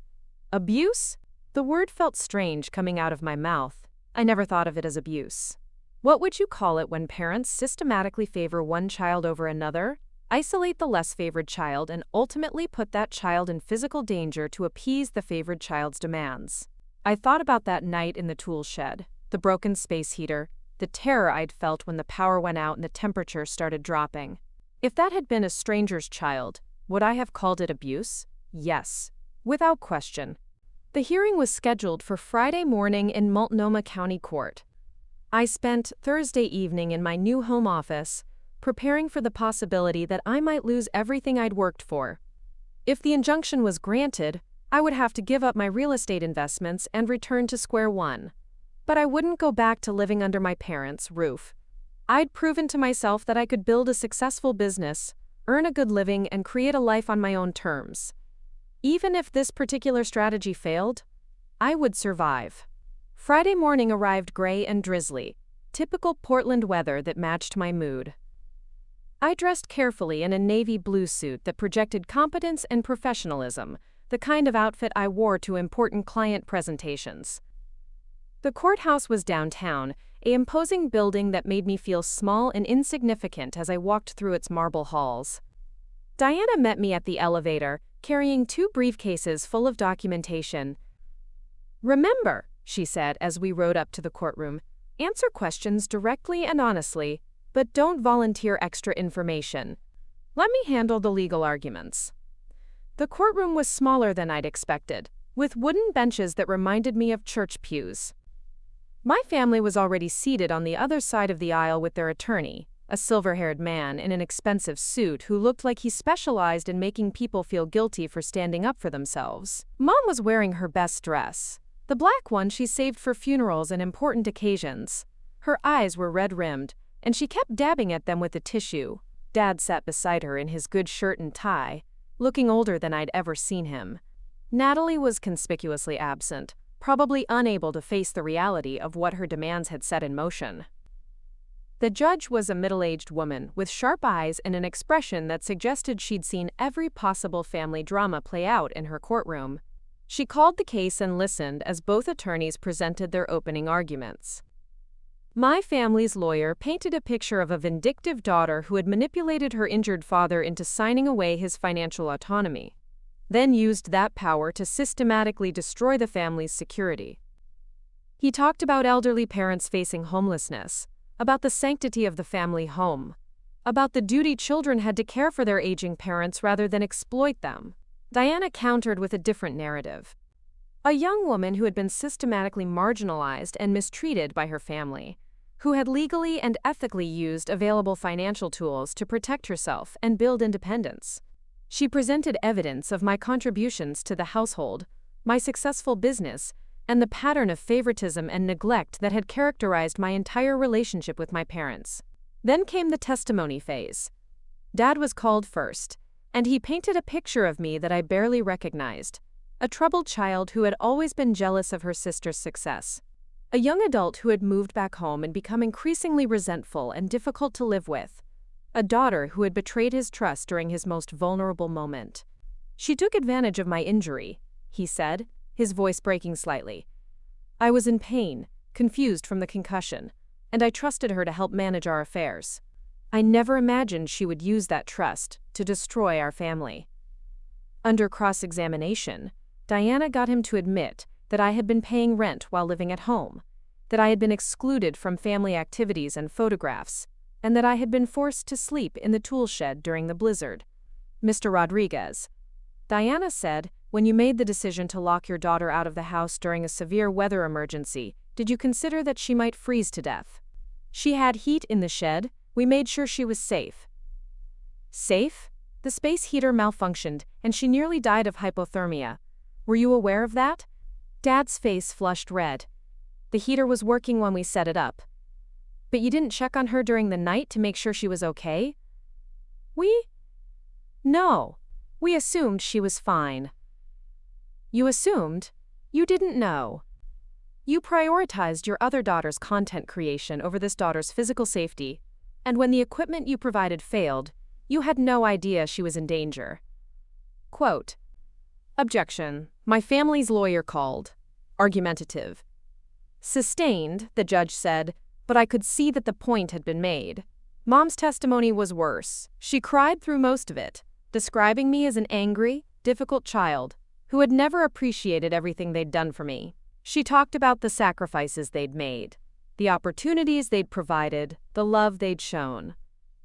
Abuse? The word felt strange coming out of my mouth. I never thought of it as abuse. What would you call it when parents systematically favor one child over another, isolate the less favored child, and ultimately put that child in physical danger to appease the favored child's demands? I thought about that night in the tool shed, the broken space heater, the terror I'd felt when the power went out and the temperature started dropping. If that had been a stranger's child, would I have called it abuse? Yes, without question. The hearing was scheduled for Friday morning in Multnomah County Court. I spent Thursday evening in my new home office, preparing for the possibility that I might lose everything I'd worked for. If the injunction was granted, I would have to give up my real estate investments and return to square one. But I wouldn't go back to living under my parents' roof. I'd proven to myself that I could build a successful business, earn a good living, and create a life on my own terms. Even if this particular strategy failed, I would survive. Friday morning arrived gray and drizzly, typical Portland weather that matched my mood. I dressed carefully in a navy blue suit that projected competence and professionalism, the kind of outfit I wore to important client presentations. The courthouse was downtown, an imposing building that made me feel small and insignificant as I walked through its marble halls. Diana met me at the elevator, carrying 2 briefcases full of documentation. "Remember," she said as we rode up to the courtroom, "answer questions directly and honestly, but don't volunteer extra information. Let me handle the legal arguments." The courtroom was smaller than I'd expected, with wooden benches that reminded me of church pews. My family was already seated on the other side of the aisle with their attorney, a silver-haired man in an expensive suit who looked like he specialized in making people feel guilty for standing up for themselves. Mom was wearing her best dress, the black one she saved for funerals and important occasions. Her eyes were red-rimmed, and she kept dabbing at them with a tissue. Dad sat beside her in his good shirt and tie, looking older than I'd ever seen him. Natalie was conspicuously absent, probably unable to face the reality of what her demands had set in motion. The judge was a middle-aged woman with sharp eyes and an expression that suggested she'd seen every possible family drama play out in her courtroom. She called the case and listened as both attorneys presented their opening arguments. My family's lawyer painted a picture of a vindictive daughter who had manipulated her injured father into signing away his financial autonomy, then used that power to systematically destroy the family's security. He talked about elderly parents facing homelessness, about the sanctity of the family home, about the duty children had to care for their aging parents rather than exploit them. Diana countered with a different narrative. A young woman who had been systematically marginalized and mistreated by her family, who had legally and ethically used available financial tools to protect herself and build independence. She presented evidence of my contributions to the household, my successful business, and the pattern of favoritism and neglect that had characterized my entire relationship with my parents. Then came the testimony phase. Dad was called first, and he painted a picture of me that I barely recognized. A troubled child who had always been jealous of her sister's success. A young adult who had moved back home and become increasingly resentful and difficult to live with. A daughter who had betrayed his trust during his most vulnerable moment. She took advantage of my injury, he said, his voice breaking slightly. I was in pain, confused from the concussion, and I trusted her to help manage our affairs. I never imagined she would use that trust to destroy our family. Under cross-examination, Diana got him to admit that I had been paying rent while living at home, that I had been excluded from family activities and photographs, and that I had been forced to sleep in the tool shed during the blizzard. Mr. Rodriguez, Diana said, when you made the decision to lock your daughter out of the house during a severe weather emergency, did you consider that she might freeze to death? She had heat in the shed. We made sure she was safe. Safe? The space heater malfunctioned, and she nearly died of hypothermia. Were you aware of that? Dad's face flushed red. The heater was working when we set it up. But you didn't check on her during the night to make sure she was okay? No. We assumed she was fine. You assumed? You didn't know. You prioritized your other daughter's content creation over this daughter's physical safety, and when the equipment you provided failed, you had no idea she was in danger. Quote, objection. My family's lawyer called. Argumentative. Sustained, the judge said, but I could see that the point had been made. Mom's testimony was worse. She cried through most of it, describing me as an angry, difficult child who had never appreciated everything they'd done for me. She talked about the sacrifices they'd made, the opportunities they'd provided, the love they'd shown.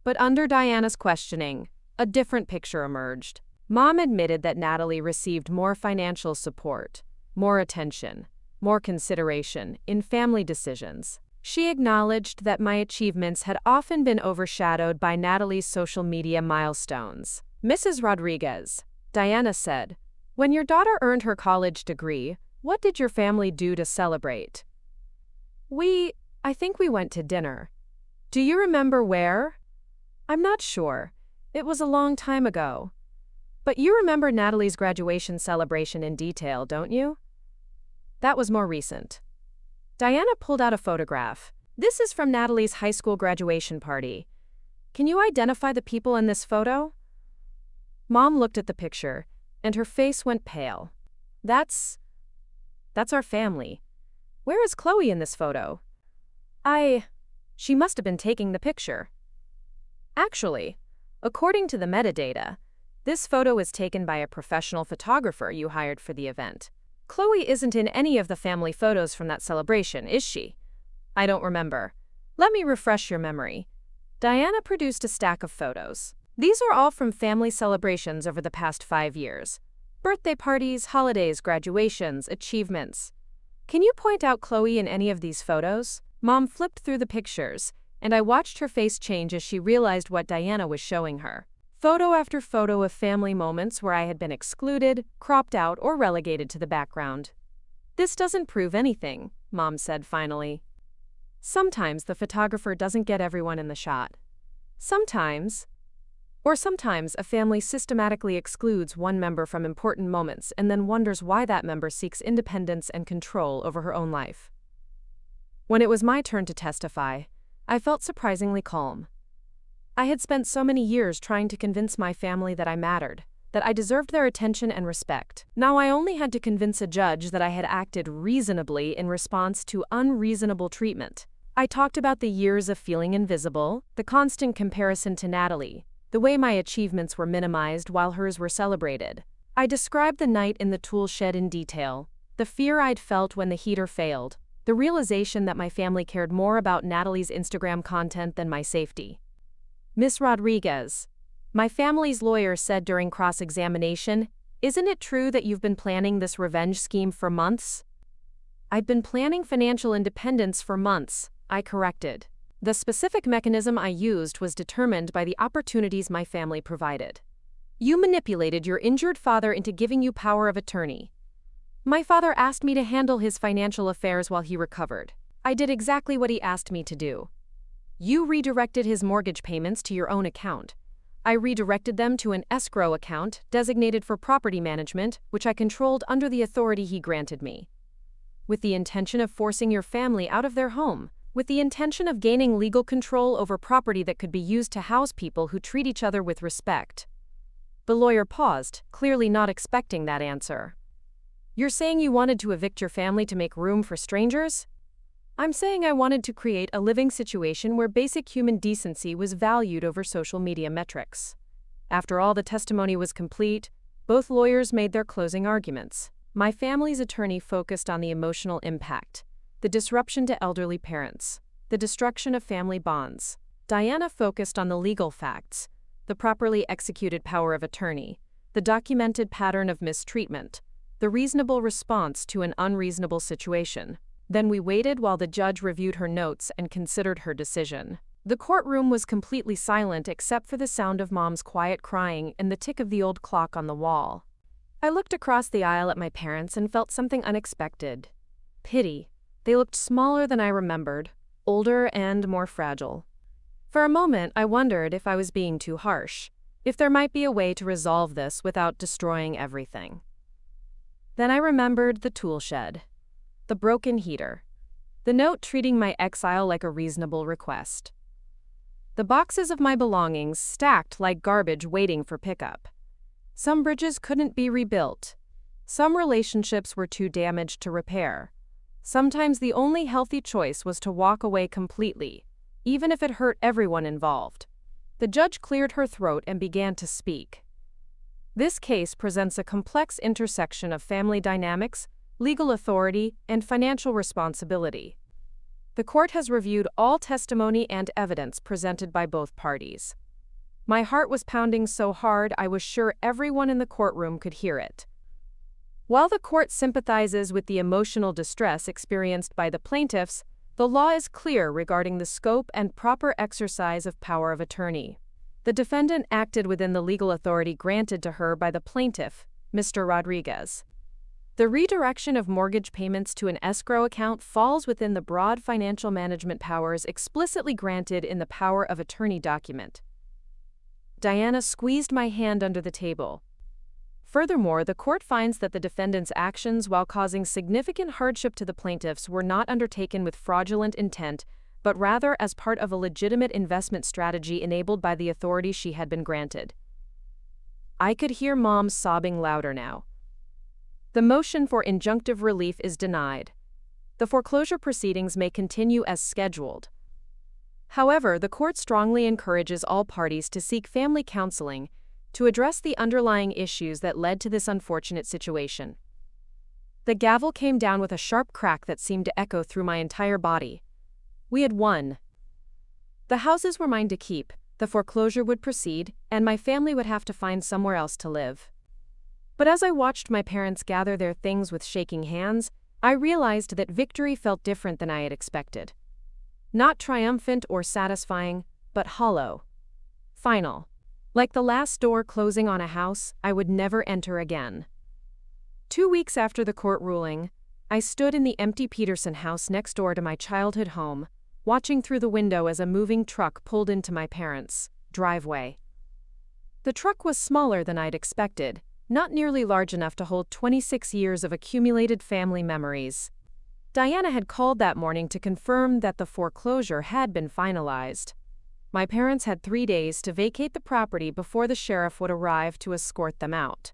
But under Diana's questioning, a different picture emerged. Mom admitted that Natalie received more financial support, more attention, more consideration in family decisions. She acknowledged that my achievements had often been overshadowed by Natalie's social media milestones. Mrs. Rodriguez, Diana said, when your daughter earned her college degree, what did your family do to celebrate? I think we went to dinner. Do you remember where? I'm not sure. It was a long time ago. But you remember Natalie's graduation celebration in detail, don't you? That was more recent. Diana pulled out a photograph. This is from Natalie's high school graduation party. Can you identify the people in this photo? Mom looked at the picture, and her face went pale. That's our family. Where is Chloe in this photo? She must have been taking the picture. Actually, according to the metadata, this photo was taken by a professional photographer you hired for the event. Chloe isn't in any of the family photos from that celebration, is she? I don't remember. Let me refresh your memory. Diana produced a stack of photos. These are all from family celebrations over the past 5 years. Birthday parties, holidays, graduations, achievements. Can you point out Chloe in any of these photos? Mom flipped through the pictures, and I watched her face change as she realized what Diana was showing her. Photo after photo of family moments where I had been excluded, cropped out, or relegated to the background. This doesn't prove anything, Mom said finally. Sometimes the photographer doesn't get everyone in the shot. Sometimes a family systematically excludes one member from important moments and then wonders why that member seeks independence and control over her own life. When it was my turn to testify, I felt surprisingly calm. I had spent so many years trying to convince my family that I mattered, that I deserved their attention and respect. Now I only had to convince a judge that I had acted reasonably in response to unreasonable treatment. I talked about the years of feeling invisible, the constant comparison to Natalie, the way my achievements were minimized while hers were celebrated. I described the night in the tool shed in detail, the fear I'd felt when the heater failed, the realization that my family cared more about Natalie's Instagram content than my safety. Miss Rodriguez, my family's lawyer said during cross-examination, isn't it true that you've been planning this revenge scheme for months? I'd been planning financial independence for months, I corrected. The specific mechanism I used was determined by the opportunities my family provided. You manipulated your injured father into giving you power of attorney. My father asked me to handle his financial affairs while he recovered. I did exactly what he asked me to do. You redirected his mortgage payments to your own account. I redirected them to an escrow account designated for property management, which I controlled under the authority he granted me. With the intention of forcing your family out of their home, with the intention of gaining legal control over property that could be used to house people who treat each other with respect. The lawyer paused, clearly not expecting that answer. You're saying you wanted to evict your family to make room for strangers? I'm saying I wanted to create a living situation where basic human decency was valued over social media metrics. After all the testimony was complete, both lawyers made their closing arguments. My family's attorney focused on the emotional impact, the disruption to elderly parents, the destruction of family bonds. Diana focused on the legal facts, the properly executed power of attorney, the documented pattern of mistreatment, the reasonable response to an unreasonable situation. Then we waited while the judge reviewed her notes and considered her decision. The courtroom was completely silent except for the sound of Mom's quiet crying and the tick of the old clock on the wall. I looked across the aisle at my parents and felt something unexpected. Pity. They looked smaller than I remembered, older and more fragile. For a moment, I wondered if I was being too harsh, if there might be a way to resolve this without destroying everything. Then I remembered the tool shed. The broken heater. The note treating my exile like a reasonable request. The boxes of my belongings stacked like garbage waiting for pickup. Some bridges couldn't be rebuilt. Some relationships were too damaged to repair. Sometimes the only healthy choice was to walk away completely, even if it hurt everyone involved. The judge cleared her throat and began to speak. This case presents a complex intersection of family dynamics, legal authority, and financial responsibility. The court has reviewed all testimony and evidence presented by both parties. My heart was pounding so hard I was sure everyone in the courtroom could hear it. While the court sympathizes with the emotional distress experienced by the plaintiffs, the law is clear regarding the scope and proper exercise of power of attorney. The defendant acted within the legal authority granted to her by the plaintiff, Mr. Rodriguez. The redirection of mortgage payments to an escrow account falls within the broad financial management powers explicitly granted in the power of attorney document. Diana squeezed my hand under the table. Furthermore, the court finds that the defendant's actions, while causing significant hardship to the plaintiffs, were not undertaken with fraudulent intent, but rather as part of a legitimate investment strategy enabled by the authority she had been granted. I could hear Mom sobbing louder now. The motion for injunctive relief is denied. The foreclosure proceedings may continue as scheduled. However, the court strongly encourages all parties to seek family counseling to address the underlying issues that led to this unfortunate situation. The gavel came down with a sharp crack that seemed to echo through my entire body. We had won. The houses were mine to keep, the foreclosure would proceed, and my family would have to find somewhere else to live. But as I watched my parents gather their things with shaking hands, I realized that victory felt different than I had expected. Not triumphant or satisfying, but hollow. Final. Like the last door closing on a house I would never enter again. 2 weeks after the court ruling, I stood in the empty Peterson house next door to my childhood home, watching through the window as a moving truck pulled into my parents' driveway. The truck was smaller than I'd expected, not nearly large enough to hold 26 years of accumulated family memories. Diana had called that morning to confirm that the foreclosure had been finalized. My parents had 3 days to vacate the property before the sheriff would arrive to escort them out.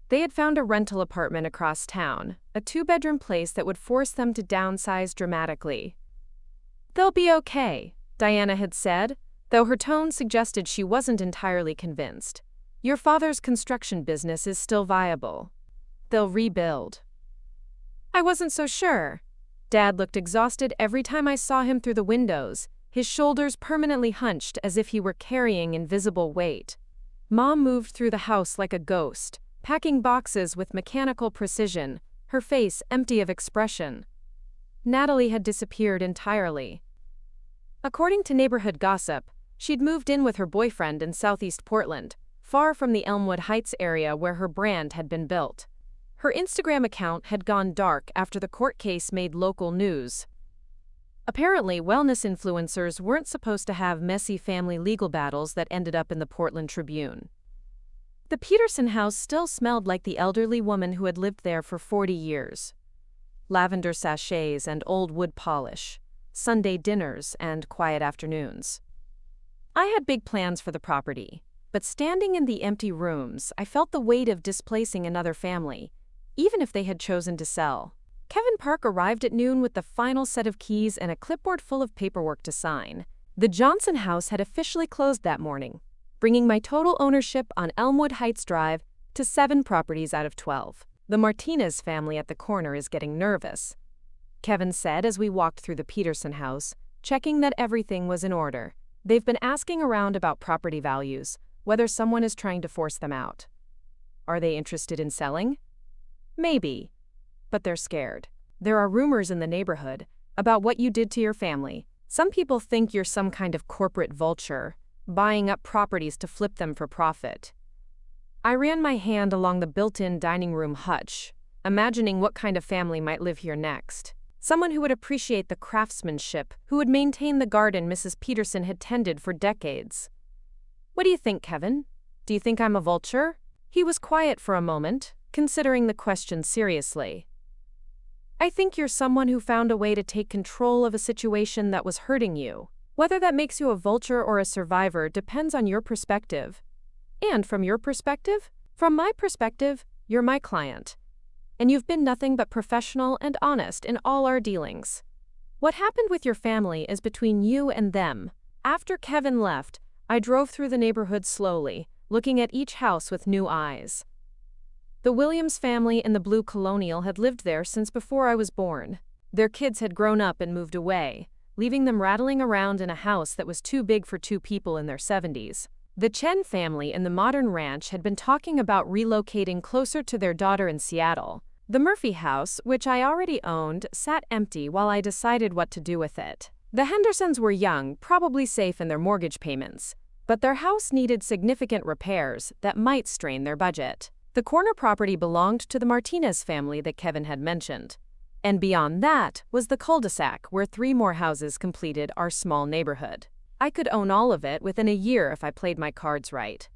They had found a rental apartment across town, a 2-bedroom place that would force them to downsize dramatically. "They'll be okay," Diana had said, though her tone suggested she wasn't entirely convinced. "Your father's construction business is still viable. They'll rebuild." I wasn't so sure. Dad looked exhausted every time I saw him through the windows, his shoulders permanently hunched as if he were carrying invisible weight. Mom moved through the house like a ghost, packing boxes with mechanical precision, her face empty of expression. Natalie had disappeared entirely. According to neighborhood gossip, she'd moved in with her boyfriend in southeast Portland, far from the Elmwood Heights area where her brand had been built. Her Instagram account had gone dark after the court case made local news. Apparently, wellness influencers weren't supposed to have messy family legal battles that ended up in the Portland Tribune. The Peterson house still smelled like the elderly woman who had lived there for 40 years. Lavender sachets and old wood polish, Sunday dinners and quiet afternoons. I had big plans for the property, but standing in the empty rooms, I felt the weight of displacing another family, even if they had chosen to sell. Kevin Park arrived at noon with the final set of keys and a clipboard full of paperwork to sign. The Johnson house had officially closed that morning, bringing my total ownership on Elmwood Heights Drive to 7 properties out of 12. The Martinez family at the corner is getting nervous, Kevin said as we walked through the Peterson house, checking that everything was in order. They've been asking around about property values, whether someone is trying to force them out. Are they interested in selling? Maybe. But they're scared. There are rumors in the neighborhood about what you did to your family. Some people think you're some kind of corporate vulture, buying up properties to flip them for profit. I ran my hand along the built-in dining room hutch, imagining what kind of family might live here next. Someone who would appreciate the craftsmanship, who would maintain the garden Mrs. Peterson had tended for decades. What do you think, Kevin? Do you think I'm a vulture? He was quiet for a moment, considering the question seriously. I think you're someone who found a way to take control of a situation that was hurting you. Whether that makes you a vulture or a survivor depends on your perspective. And from your perspective? From my perspective, you're my client. And you've been nothing but professional and honest in all our dealings. What happened with your family is between you and them. After Kevin left, I drove through the neighborhood slowly, looking at each house with new eyes. The Williams family in the blue colonial had lived there since before I was born. Their kids had grown up and moved away, leaving them rattling around in a house that was too big for 2 people in their 70s. The Chen family in the modern ranch had been talking about relocating closer to their daughter in Seattle. The Murphy house, which I already owned, sat empty while I decided what to do with it. The Hendersons were young, probably safe in their mortgage payments, but their house needed significant repairs that might strain their budget. The corner property belonged to the Martinez family that Kevin had mentioned. And beyond that was the cul-de-sac where 3 more houses completed our small neighborhood. I could own all of it within a year if I played my cards right.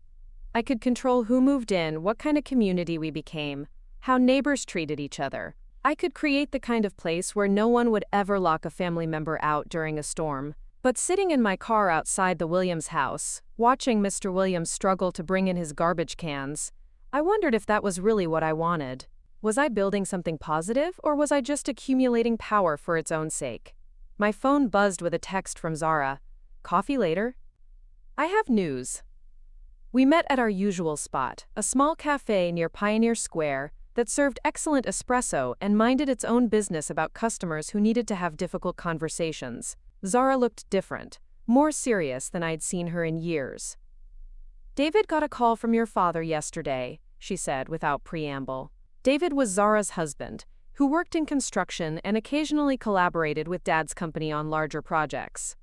I could control who moved in, what kind of community we became, how neighbors treated each other. I could create the kind of place where no one would ever lock a family member out during a storm. But sitting in my car outside the Williams house, watching Mr. Williams struggle to bring in his garbage cans, I wondered if that was really what I wanted. Was I building something positive, or was I just accumulating power for its own sake? My phone buzzed with a text from Zara. Coffee later? I have news. We met at our usual spot, a small cafe near Pioneer Square that served excellent espresso and minded its own business about customers who needed to have difficult conversations. Zara looked different, more serious than I'd seen her in years. David got a call from your father yesterday, she said without preamble. David was Zara's husband, who worked in construction and occasionally collaborated with Dad's company on larger projects.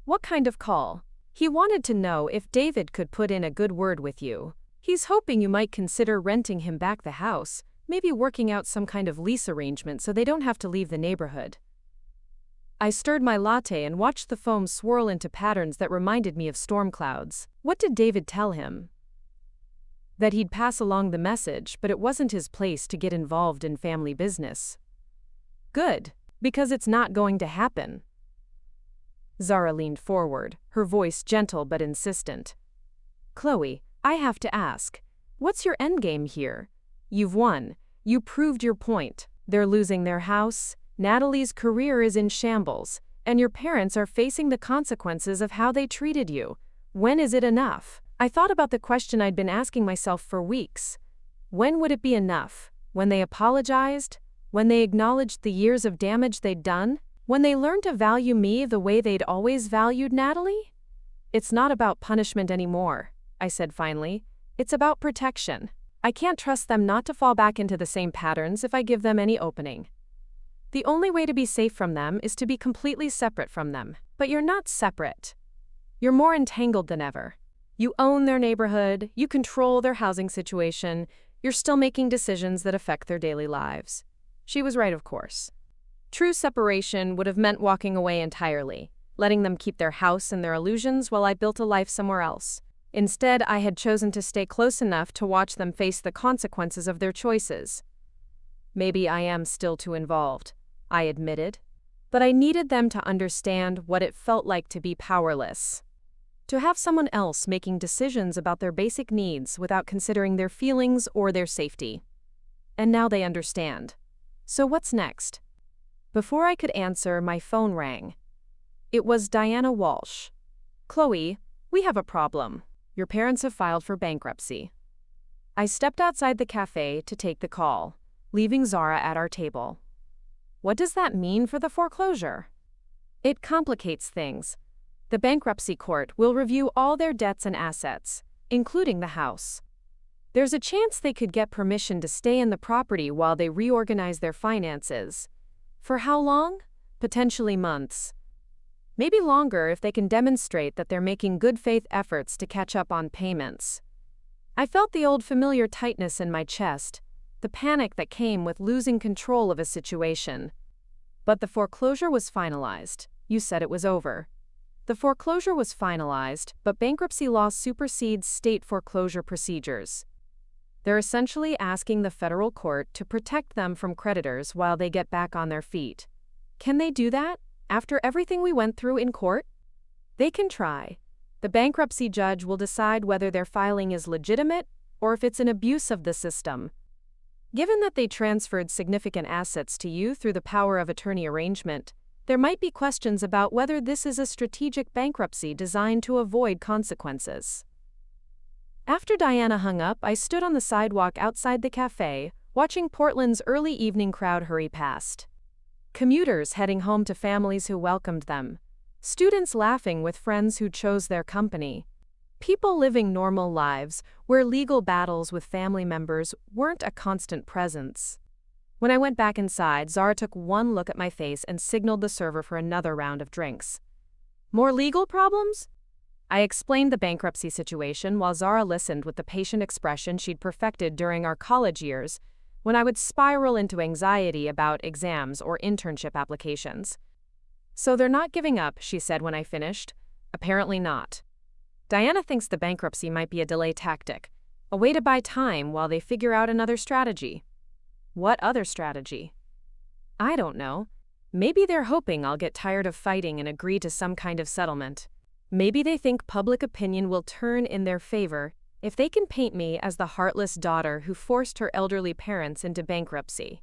What kind of call? He wanted to know if David could put in a good word with you. He's hoping you might consider renting him back the house, maybe working out some kind of lease arrangement so they don't have to leave the neighborhood. I stirred my latte and watched the foam swirl into patterns that reminded me of storm clouds. What did David tell him? That he'd pass along the message, but it wasn't his place to get involved in family business. Good, because it's not going to happen. Zara leaned forward, her voice gentle but insistent. Chloe, I have to ask, what's your endgame here? You've won. You proved your point. They're losing their house. Natalie's career is in shambles, and your parents are facing the consequences of how they treated you. When is it enough? I thought about the question I'd been asking myself for weeks. When would it be enough? When they apologized? When they acknowledged the years of damage they'd done? When they learned to value me the way they'd always valued Natalie? It's not about punishment anymore, I said finally. It's about protection. I can't trust them not to fall back into the same patterns if I give them any opening. The only way to be safe from them is to be completely separate from them. But you're not separate. You're more entangled than ever. You own their neighborhood, you control their housing situation, you're still making decisions that affect their daily lives. She was right, of course. True separation would have meant walking away entirely, letting them keep their house and their illusions while I built a life somewhere else. Instead, I had chosen to stay close enough to watch them face the consequences of their choices. Maybe I am still too involved, I admitted, but I needed them to understand what it felt like to be powerless. To have someone else making decisions about their basic needs without considering their feelings or their safety. And now they understand. So what's next? Before I could answer, my phone rang. It was Diana Walsh. Chloe, we have a problem. Your parents have filed for bankruptcy. I stepped outside the cafe to take the call, leaving Zara at our table. What does that mean for the foreclosure? It complicates things. The bankruptcy court will review all their debts and assets, including the house. There's a chance they could get permission to stay in the property while they reorganize their finances. For how long? Potentially months. Maybe longer if they can demonstrate that they're making good faith efforts to catch up on payments. I felt the old familiar tightness in my chest, the panic that came with losing control of a situation. But the foreclosure was finalized. You said it was over. The foreclosure was finalized, but bankruptcy law supersedes state foreclosure procedures. They're essentially asking the federal court to protect them from creditors while they get back on their feet. Can they do that, after everything we went through in court? They can try. The bankruptcy judge will decide whether their filing is legitimate or if it's an abuse of the system. Given that they transferred significant assets to you through the power of attorney arrangement, there might be questions about whether this is a strategic bankruptcy designed to avoid consequences. After Diana hung up, I stood on the sidewalk outside the cafe, watching Portland's early evening crowd hurry past. Commuters heading home to families who welcomed them. Students laughing with friends who chose their company. People living normal lives where legal battles with family members weren't a constant presence. When I went back inside, Zara took one look at my face and signaled the server for another round of drinks. More legal problems? I explained the bankruptcy situation while Zara listened with the patient expression she'd perfected during our college years, when I would spiral into anxiety about exams or internship applications. So they're not giving up, she said when I finished. Apparently not. Diana thinks the bankruptcy might be a delay tactic, a way to buy time while they figure out another strategy. What other strategy? I don't know. Maybe they're hoping I'll get tired of fighting and agree to some kind of settlement. Maybe they think public opinion will turn in their favor if they can paint me as the heartless daughter who forced her elderly parents into bankruptcy.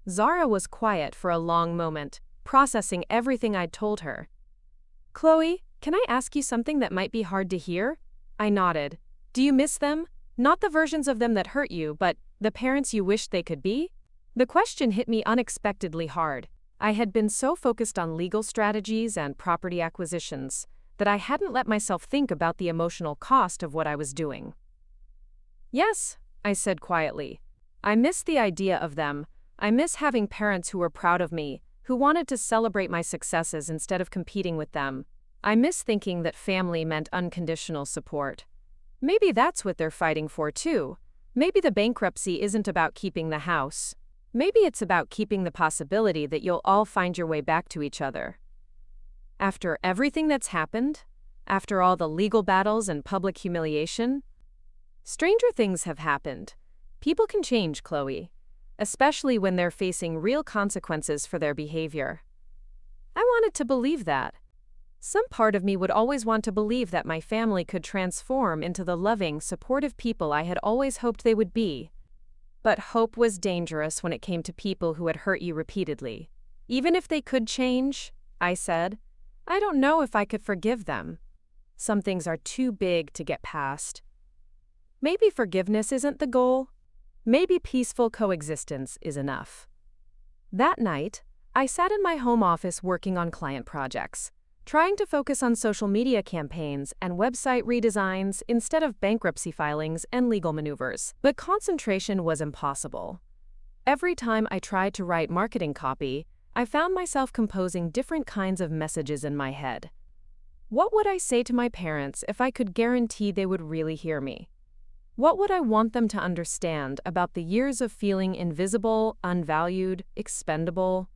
Zara was quiet for a long moment, processing everything I'd told her. Chloe, can I ask you something that might be hard to hear? I nodded. Do you miss them? Not the versions of them that hurt you, but the parents you wished they could be? The question hit me unexpectedly hard. I had been so focused on legal strategies and property acquisitions that I hadn't let myself think about the emotional cost of what I was doing. Yes, I said quietly. I miss the idea of them. I miss having parents who were proud of me, who wanted to celebrate my successes instead of competing with them. I miss thinking that family meant unconditional support. Maybe that's what they're fighting for too. Maybe the bankruptcy isn't about keeping the house. Maybe it's about keeping the possibility that you'll all find your way back to each other. After everything that's happened, after all the legal battles and public humiliation, stranger things have happened. People can change, Chloe, especially when they're facing real consequences for their behavior. I wanted to believe that. Some part of me would always want to believe that my family could transform into the loving, supportive people I had always hoped they would be. But hope was dangerous when it came to people who had hurt you repeatedly. Even if they could change, I said, I don't know if I could forgive them. Some things are too big to get past. Maybe forgiveness isn't the goal. Maybe peaceful coexistence is enough. That night, I sat in my home office working on client projects, trying to focus on social media campaigns and website redesigns instead of bankruptcy filings and legal maneuvers. But concentration was impossible. Every time I tried to write marketing copy, I found myself composing different kinds of messages in my head. What would I say to my parents if I could guarantee they would really hear me? What would I want them to understand about the years of feeling invisible, unvalued, expendable?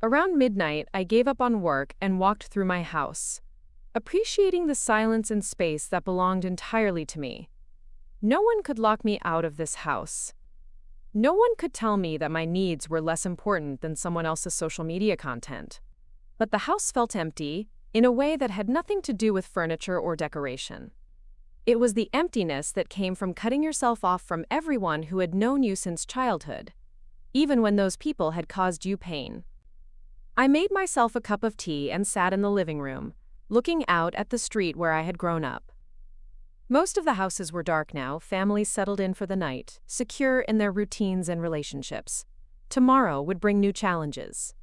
Around midnight, I gave up on work and walked through my house, appreciating the silence and space that belonged entirely to me. No one could lock me out of this house. No one could tell me that my needs were less important than someone else's social media content. But the house felt empty, in a way that had nothing to do with furniture or decoration. It was the emptiness that came from cutting yourself off from everyone who had known you since childhood, even when those people had caused you pain. I made myself a cup of tea and sat in the living room, looking out at the street where I had grown up. Most of the houses were dark now, families settled in for the night, secure in their routines and relationships. Tomorrow would bring new challenges.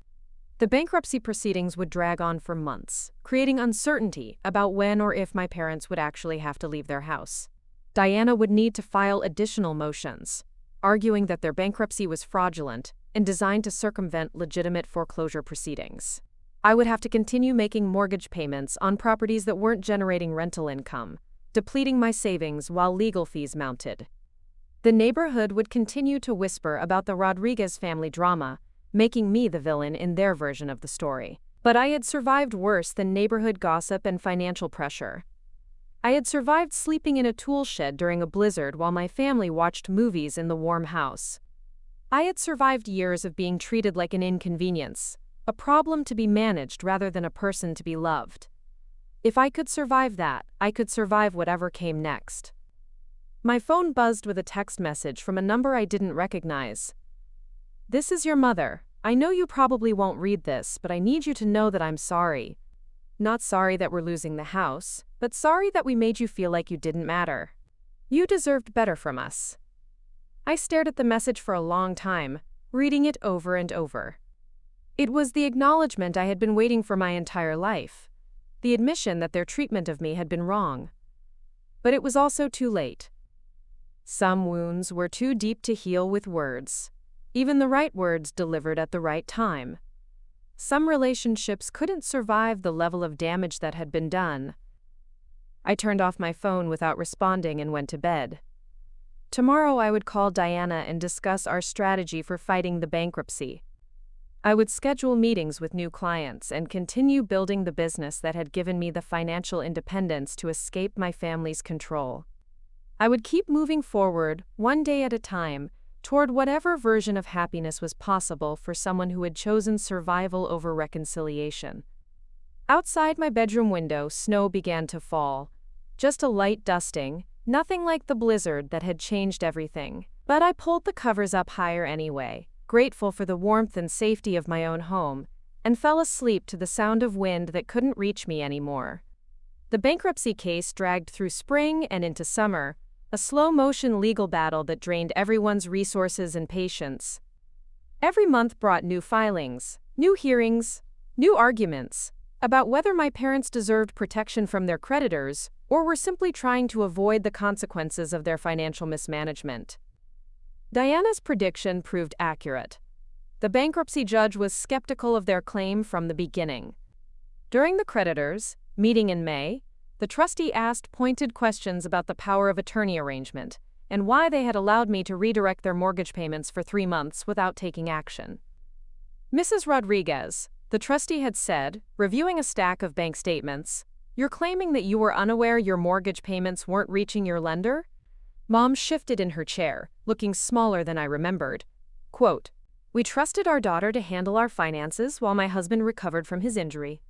The bankruptcy proceedings would drag on for months, creating uncertainty about when or if my parents would actually have to leave their house. Diana would need to file additional motions, arguing that their bankruptcy was fraudulent and designed to circumvent legitimate foreclosure proceedings. I would have to continue making mortgage payments on properties that weren't generating rental income, depleting my savings while legal fees mounted. The neighborhood would continue to whisper about the Rodriguez family drama, making me the villain in their version of the story. But I had survived worse than neighborhood gossip and financial pressure. I had survived sleeping in a tool shed during a blizzard while my family watched movies in the warm house. I had survived years of being treated like an inconvenience, a problem to be managed rather than a person to be loved. If I could survive that, I could survive whatever came next. My phone buzzed with a text message from a number I didn't recognize. "This is your mother. I know you probably won't read this, but I need you to know that I'm sorry. Not sorry that we're losing the house, but sorry that we made you feel like you didn't matter. You deserved better from us." I stared at the message for a long time, reading it over and over. It was the acknowledgement I had been waiting for my entire life, the admission that their treatment of me had been wrong. But it was also too late. Some wounds were too deep to heal with words, even the right words delivered at the right time. Some relationships couldn't survive the level of damage that had been done. I turned off my phone without responding and went to bed. Tomorrow I would call Diana and discuss our strategy for fighting the bankruptcy. I would schedule meetings with new clients and continue building the business that had given me the financial independence to escape my family's control. I would keep moving forward, one day at a time, toward whatever version of happiness was possible for someone who had chosen survival over reconciliation. Outside my bedroom window, snow began to fall. Just a light dusting, nothing like the blizzard that had changed everything. But I pulled the covers up higher anyway, grateful for the warmth and safety of my own home, and fell asleep to the sound of wind that couldn't reach me anymore. The bankruptcy case dragged through spring and into summer, a slow-motion legal battle that drained everyone's resources and patience. Every month brought new filings, new hearings, new arguments about whether my parents deserved protection from their creditors or were simply trying to avoid the consequences of their financial mismanagement. Diana's prediction proved accurate. The bankruptcy judge was skeptical of their claim from the beginning. During the creditors' meeting in May, the trustee asked pointed questions about the power of attorney arrangement and why they had allowed me to redirect their mortgage payments for 3 months without taking action. "Mrs. Rodriguez," the trustee had said, reviewing a stack of bank statements, "you're claiming that you were unaware your mortgage payments weren't reaching your lender?" Mom shifted in her chair, looking smaller than I remembered. Quote, "We trusted our daughter to handle our finances while my husband recovered from his injury.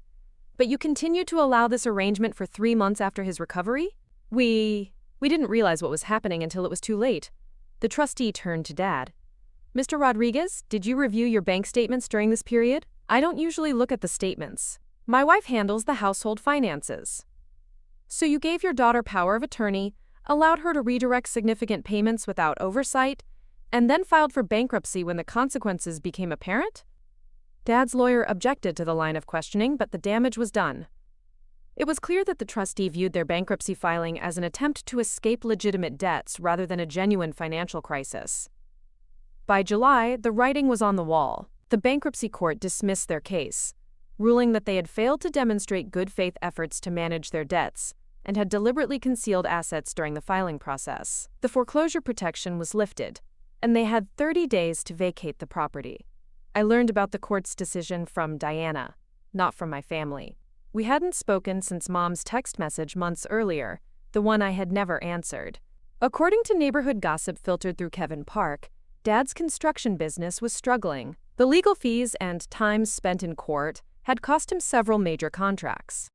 But you continued to allow this arrangement for 3 months after his recovery? We didn't realize what was happening until it was too late." The trustee turned to Dad. "Mr. Rodriguez, did you review your bank statements during this period? I don't usually look at the statements. My wife handles the household finances." "So you gave your daughter power of attorney, allowed her to redirect significant payments without oversight, and then filed for bankruptcy when the consequences became apparent?" Dad's lawyer objected to the line of questioning, but the damage was done. It was clear that the trustee viewed their bankruptcy filing as an attempt to escape legitimate debts rather than a genuine financial crisis. By July, the writing was on the wall. The bankruptcy court dismissed their case, ruling that they had failed to demonstrate good faith efforts to manage their debts, and had deliberately concealed assets during the filing process. The foreclosure protection was lifted, and they had 30 days to vacate the property. I learned about the court's decision from Diana, not from my family. We hadn't spoken since Mom's text message months earlier, the one I had never answered. According to neighborhood gossip filtered through Kevin Park, Dad's construction business was struggling. The legal fees and time spent in court had cost him several major contracts.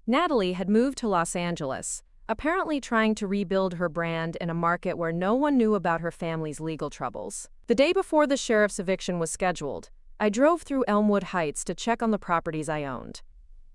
Natalie had moved to Los Angeles, apparently trying to rebuild her brand in a market where no one knew about her family's legal troubles. The day before the sheriff's eviction was scheduled, I drove through Elmwood Heights to check on the properties I owned.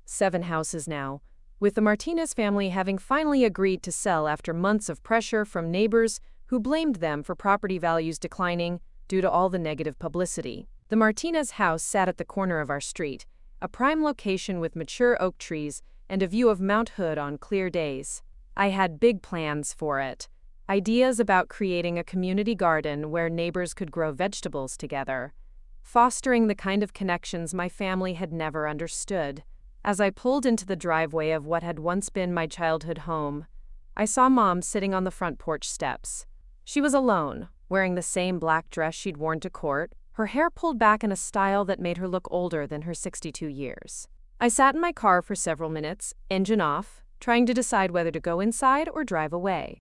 7 houses now, with the Martinez family having finally agreed to sell after months of pressure from neighbors who blamed them for property values declining due to all the negative publicity. The Martinez house sat at the corner of our street, a prime location with mature oak trees and a view of Mount Hood on clear days. I had big plans for it, ideas about creating a community garden where neighbors could grow vegetables together, fostering the kind of connections my family had never understood. As I pulled into the driveway of what had once been my childhood home, I saw Mom sitting on the front porch steps. She was alone, wearing the same black dress she'd worn to court, her hair pulled back in a style that made her look older than her 62 years. I sat in my car for several minutes, engine off, trying to decide whether to go inside or drive away.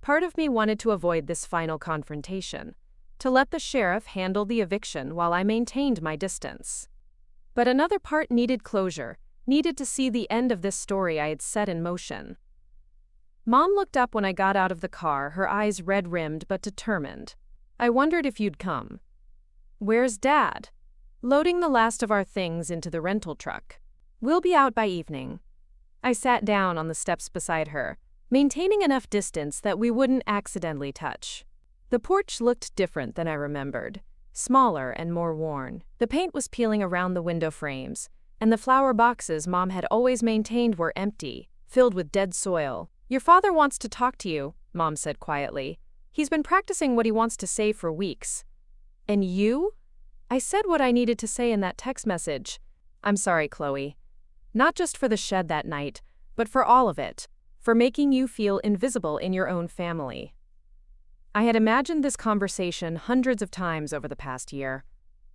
Part of me wanted to avoid this final confrontation, to let the sheriff handle the eviction while I maintained my distance. But another part needed closure, needed to see the end of this story I had set in motion. Mom looked up when I got out of the car, her eyes red-rimmed but determined. "I wondered if you'd come." "Where's Dad?" "Loading the last of our things into the rental truck. We'll be out by evening." I sat down on the steps beside her, maintaining enough distance that we wouldn't accidentally touch. The porch looked different than I remembered, smaller and more worn. The paint was peeling around the window frames, and the flower boxes Mom had always maintained were empty, filled with dead soil. "Your father wants to talk to you," Mom said quietly. "He's been practicing what he wants to say for weeks." "And you?" I said what I needed to say in that text message. "I'm sorry, Chloe. Not just for the shed that night, but for all of it, for making you feel invisible in your own family." I had imagined this conversation hundreds of times over the past year.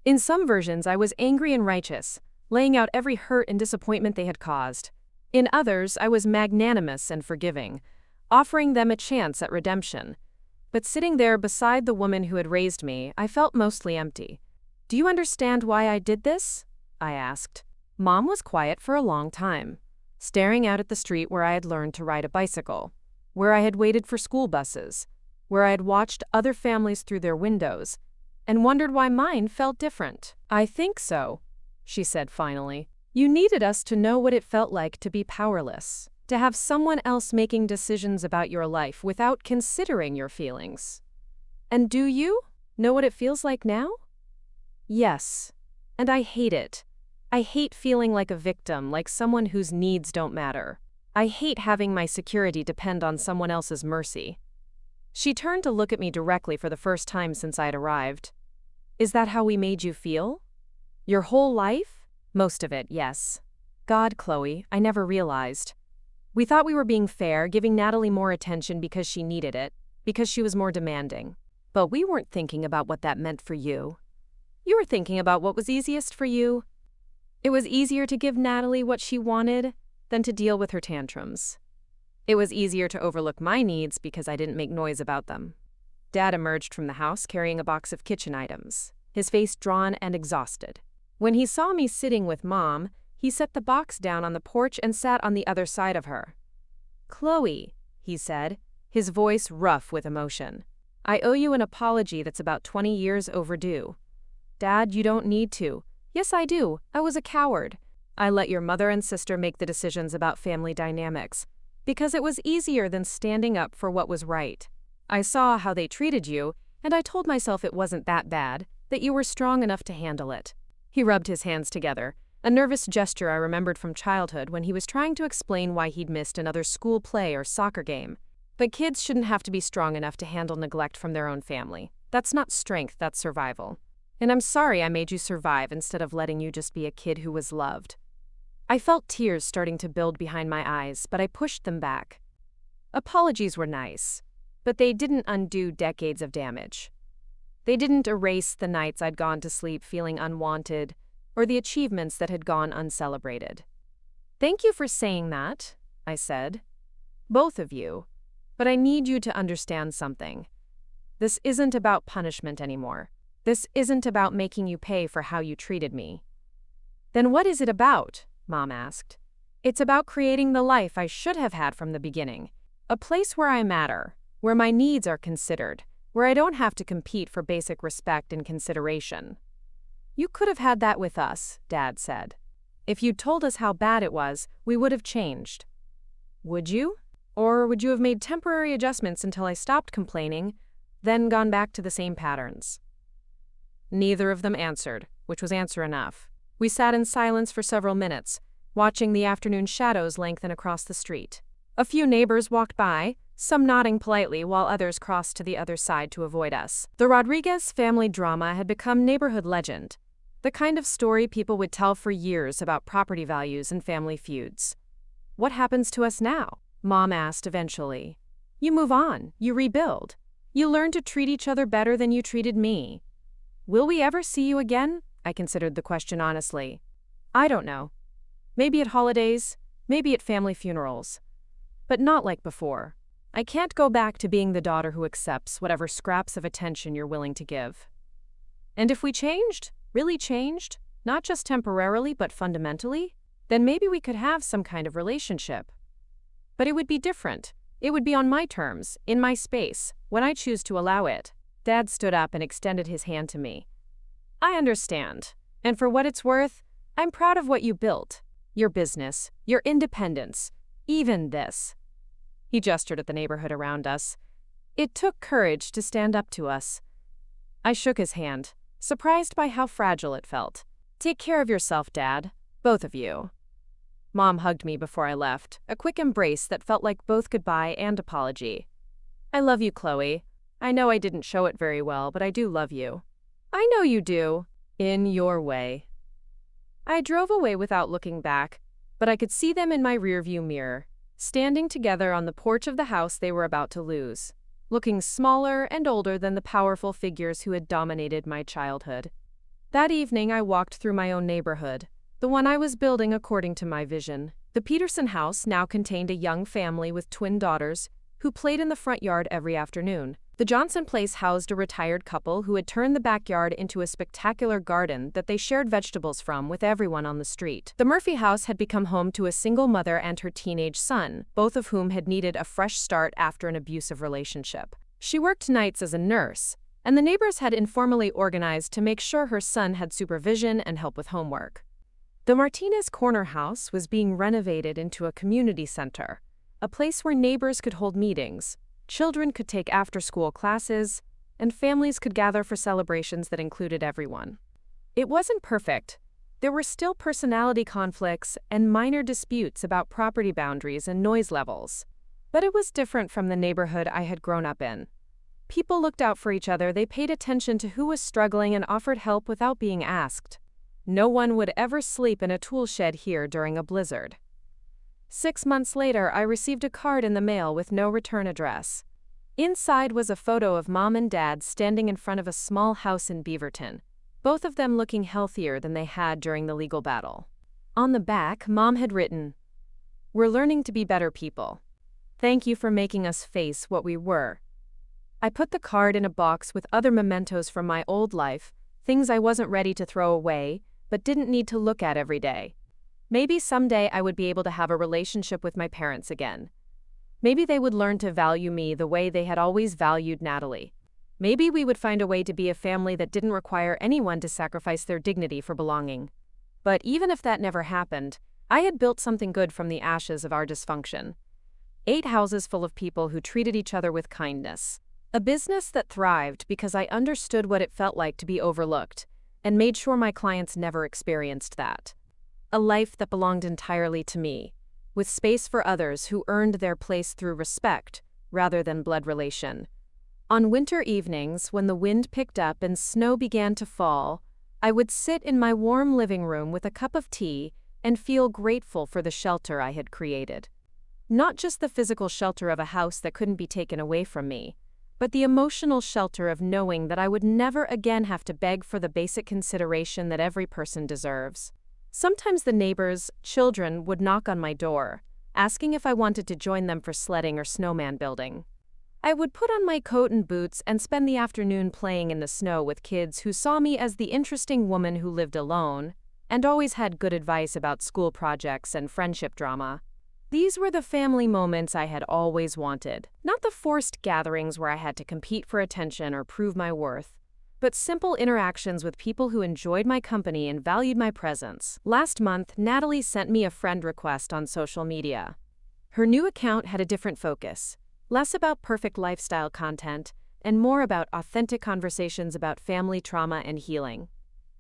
In some versions, I was angry and righteous, laying out every hurt and disappointment they had caused. In others, I was magnanimous and forgiving, offering them a chance at redemption. But sitting there beside the woman who had raised me, I felt mostly empty. "Do you understand why I did this?" I asked. Mom was quiet for a long time, staring out at the street where I had learned to ride a bicycle, where I had waited for school buses, where I had watched other families through their windows, and wondered why mine felt different. "I think so," she said finally. "You needed us to know what it felt like to be powerless, to have someone else making decisions about your life without considering your feelings. And do you know what it feels like now?" "Yes. And I hate it. I hate feeling like a victim, like someone whose needs don't matter. I hate having my security depend on someone else's mercy." She turned to look at me directly for the first time since I'd arrived. "Is that how we made you feel? Your whole life?" "Most of it, yes. God, Chloe, I never realized. We thought we were being fair, giving Natalie more attention because she needed it, because she was more demanding. But we weren't thinking about what that meant for you. You were thinking about what was easiest for you. It was easier to give Natalie what she wanted than to deal with her tantrums. It was easier to overlook my needs because I didn't make noise about them." Dad emerged from the house carrying a box of kitchen items, his face drawn and exhausted. When he saw me sitting with Mom, he set the box down on the porch and sat on the other side of her. "Chloe," he said, his voice rough with emotion, "I owe you an apology that's about 20 years overdue." "Dad, you don't need to." "Yes, I do. I was a coward. I let your mother and sister make the decisions about family dynamics, because it was easier than standing up for what was right. I saw how they treated you, and I told myself it wasn't that bad, that you were strong enough to handle it." He rubbed his hands together, a nervous gesture I remembered from childhood when he was trying to explain why he'd missed another school play or soccer game. But kids shouldn't have to be strong enough to handle neglect from their own family. That's not strength, that's survival. And I'm sorry I made you survive instead of letting you just be a kid who was loved. I felt tears starting to build behind my eyes, but I pushed them back. Apologies were nice, but they didn't undo decades of damage. They didn't erase the nights I'd gone to sleep feeling unwanted, or the achievements that had gone uncelebrated. "Thank you for saying that," I said. "Both of you. But I need you to understand something. This isn't about punishment anymore. This isn't about making you pay for how you treated me." "Then what is it about?" Mom asked. "It's about creating the life I should have had from the beginning. A place where I matter, where my needs are considered, where I don't have to compete for basic respect and consideration." "You could have had that with us," Dad said. "If you'd told us how bad it was, we would have changed." "Would you? Or would you have made temporary adjustments until I stopped complaining, then gone back to the same patterns?" Neither of them answered, which was answer enough. We sat in silence for several minutes, watching the afternoon shadows lengthen across the street. A few neighbors walked by, some nodding politely while others crossed to the other side to avoid us. The Rodriguez family drama had become neighborhood legend, the kind of story people would tell for years about property values and family feuds. "What happens to us now?" Mom asked eventually. "You move on, you rebuild. You learn to treat each other better than you treated me. Will we ever see you again?" I considered the question honestly. "I don't know. Maybe at holidays, maybe at family funerals. But not like before. I can't go back to being the daughter who accepts whatever scraps of attention you're willing to give." And if we changed, really changed, not just temporarily but fundamentally, then maybe we could have some kind of relationship. But it would be different. It would be on my terms, in my space, when I choose to allow it. Dad stood up and extended his hand to me. "I understand. And for what it's worth, I'm proud of what you built. Your business, your independence, even this." He gestured at the neighborhood around us. "It took courage to stand up to us." I shook his hand, surprised by how fragile it felt. "Take care of yourself, Dad. Both of you." Mom hugged me before I left, a quick embrace that felt like both goodbye and apology. "I love you, Chloe. I know I didn't show it very well, but I do love you." "I know you do. In your way." I drove away without looking back, but I could see them in my rearview mirror, standing together on the porch of the house they were about to lose, looking smaller and older than the powerful figures who had dominated my childhood. That evening I walked through my own neighborhood, the one I was building according to my vision. The Peterson house now contained a young family with twin daughters who played in the front yard every afternoon. The Johnson place housed a retired couple who had turned the backyard into a spectacular garden that they shared vegetables from with everyone on the street. The Murphy house had become home to a single mother and her teenage son, both of whom had needed a fresh start after an abusive relationship. She worked nights as a nurse, and the neighbors had informally organized to make sure her son had supervision and help with homework. The Martinez Corner house was being renovated into a community center, a place where neighbors could hold meetings, children could take after-school classes, and families could gather for celebrations that included everyone. It wasn't perfect. There were still personality conflicts and minor disputes about property boundaries and noise levels. But it was different from the neighborhood I had grown up in. People looked out for each other, they paid attention to who was struggling and offered help without being asked. No one would ever sleep in a tool shed here during a blizzard. 6 months later, I received a card in the mail with no return address. Inside was a photo of Mom and Dad standing in front of a small house in Beaverton, both of them looking healthier than they had during the legal battle. On the back, Mom had written, "We're learning to be better people. Thank you for making us face what we were." I put the card in a box with other mementos from my old life, things I wasn't ready to throw away, but didn't need to look at every day. Maybe someday I would be able to have a relationship with my parents again. Maybe they would learn to value me the way they had always valued Natalie. Maybe we would find a way to be a family that didn't require anyone to sacrifice their dignity for belonging. But even if that never happened, I had built something good from the ashes of our dysfunction. 8 houses full of people who treated each other with kindness. A business that thrived because I understood what it felt like to be overlooked, and made sure my clients never experienced that. A life that belonged entirely to me, with space for others who earned their place through respect rather than blood relation. On winter evenings, when the wind picked up and snow began to fall, I would sit in my warm living room with a cup of tea, and feel grateful for the shelter I had created. Not just the physical shelter of a house that couldn't be taken away from me, but the emotional shelter of knowing that I would never again have to beg for the basic consideration that every person deserves. Sometimes the neighbors' children would knock on my door, asking if I wanted to join them for sledding or snowman building. I would put on my coat and boots and spend the afternoon playing in the snow with kids who saw me as the interesting woman who lived alone and always had good advice about school projects and friendship drama. These were the family moments I had always wanted, not the forced gatherings where I had to compete for attention or prove my worth, but simple interactions with people who enjoyed my company and valued my presence. Last month, Natalie sent me a friend request on social media. Her new account had a different focus, less about perfect lifestyle content and more about authentic conversations about family trauma and healing.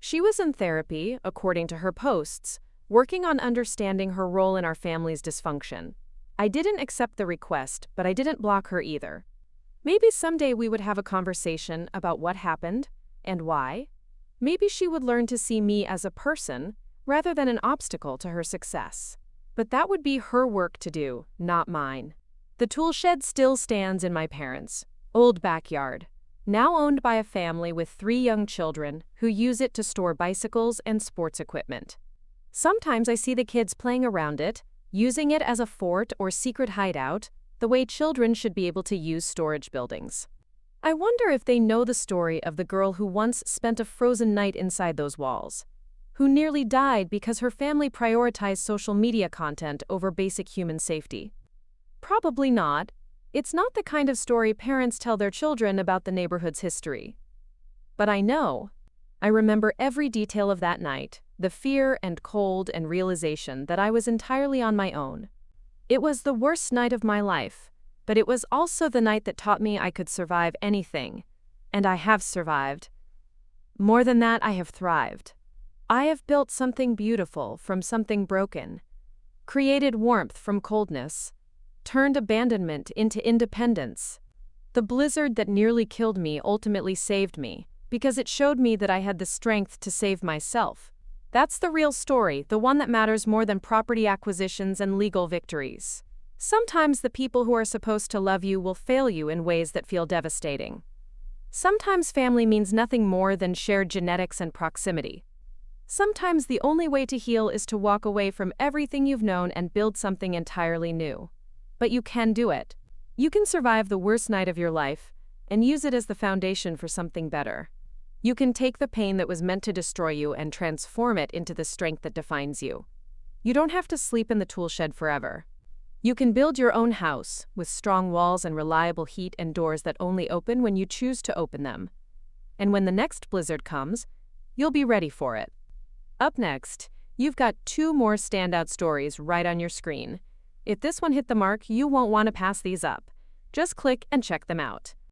She was in therapy, according to her posts, working on understanding her role in our family's dysfunction. I didn't accept the request, but I didn't block her either. Maybe someday we would have a conversation about what happened and why. Maybe she would learn to see me as a person rather than an obstacle to her success. But that would be her work to do, not mine. The tool shed still stands in my parents' old backyard, now owned by a family with 3 young children who use it to store bicycles and sports equipment. Sometimes I see the kids playing around it, using it as a fort or secret hideout, the way children should be able to use storage buildings. I wonder if they know the story of the girl who once spent a frozen night inside those walls, who nearly died because her family prioritized social media content over basic human safety. Probably not. It's not the kind of story parents tell their children about the neighborhood's history. But I know. I remember every detail of that night, the fear and cold and realization that I was entirely on my own. It was the worst night of my life, but it was also the night that taught me I could survive anything. And I have survived. More than that, I have thrived. I have built something beautiful from something broken, created warmth from coldness, turned abandonment into independence. The blizzard that nearly killed me ultimately saved me, because it showed me that I had the strength to save myself. That's the real story, the one that matters more than property acquisitions and legal victories. Sometimes the people who are supposed to love you will fail you in ways that feel devastating. Sometimes family means nothing more than shared genetics and proximity. Sometimes the only way to heal is to walk away from everything you've known and build something entirely new. But you can do it. You can survive the worst night of your life and use it as the foundation for something better. You can take the pain that was meant to destroy you and transform it into the strength that defines you. You don't have to sleep in the tool shed forever. You can build your own house with strong walls and reliable heat and doors that only open when you choose to open them. And when the next blizzard comes, you'll be ready for it. Up next, you've got 2 more standout stories right on your screen. If this one hit the mark, you won't want to pass these up. Just click and check them out.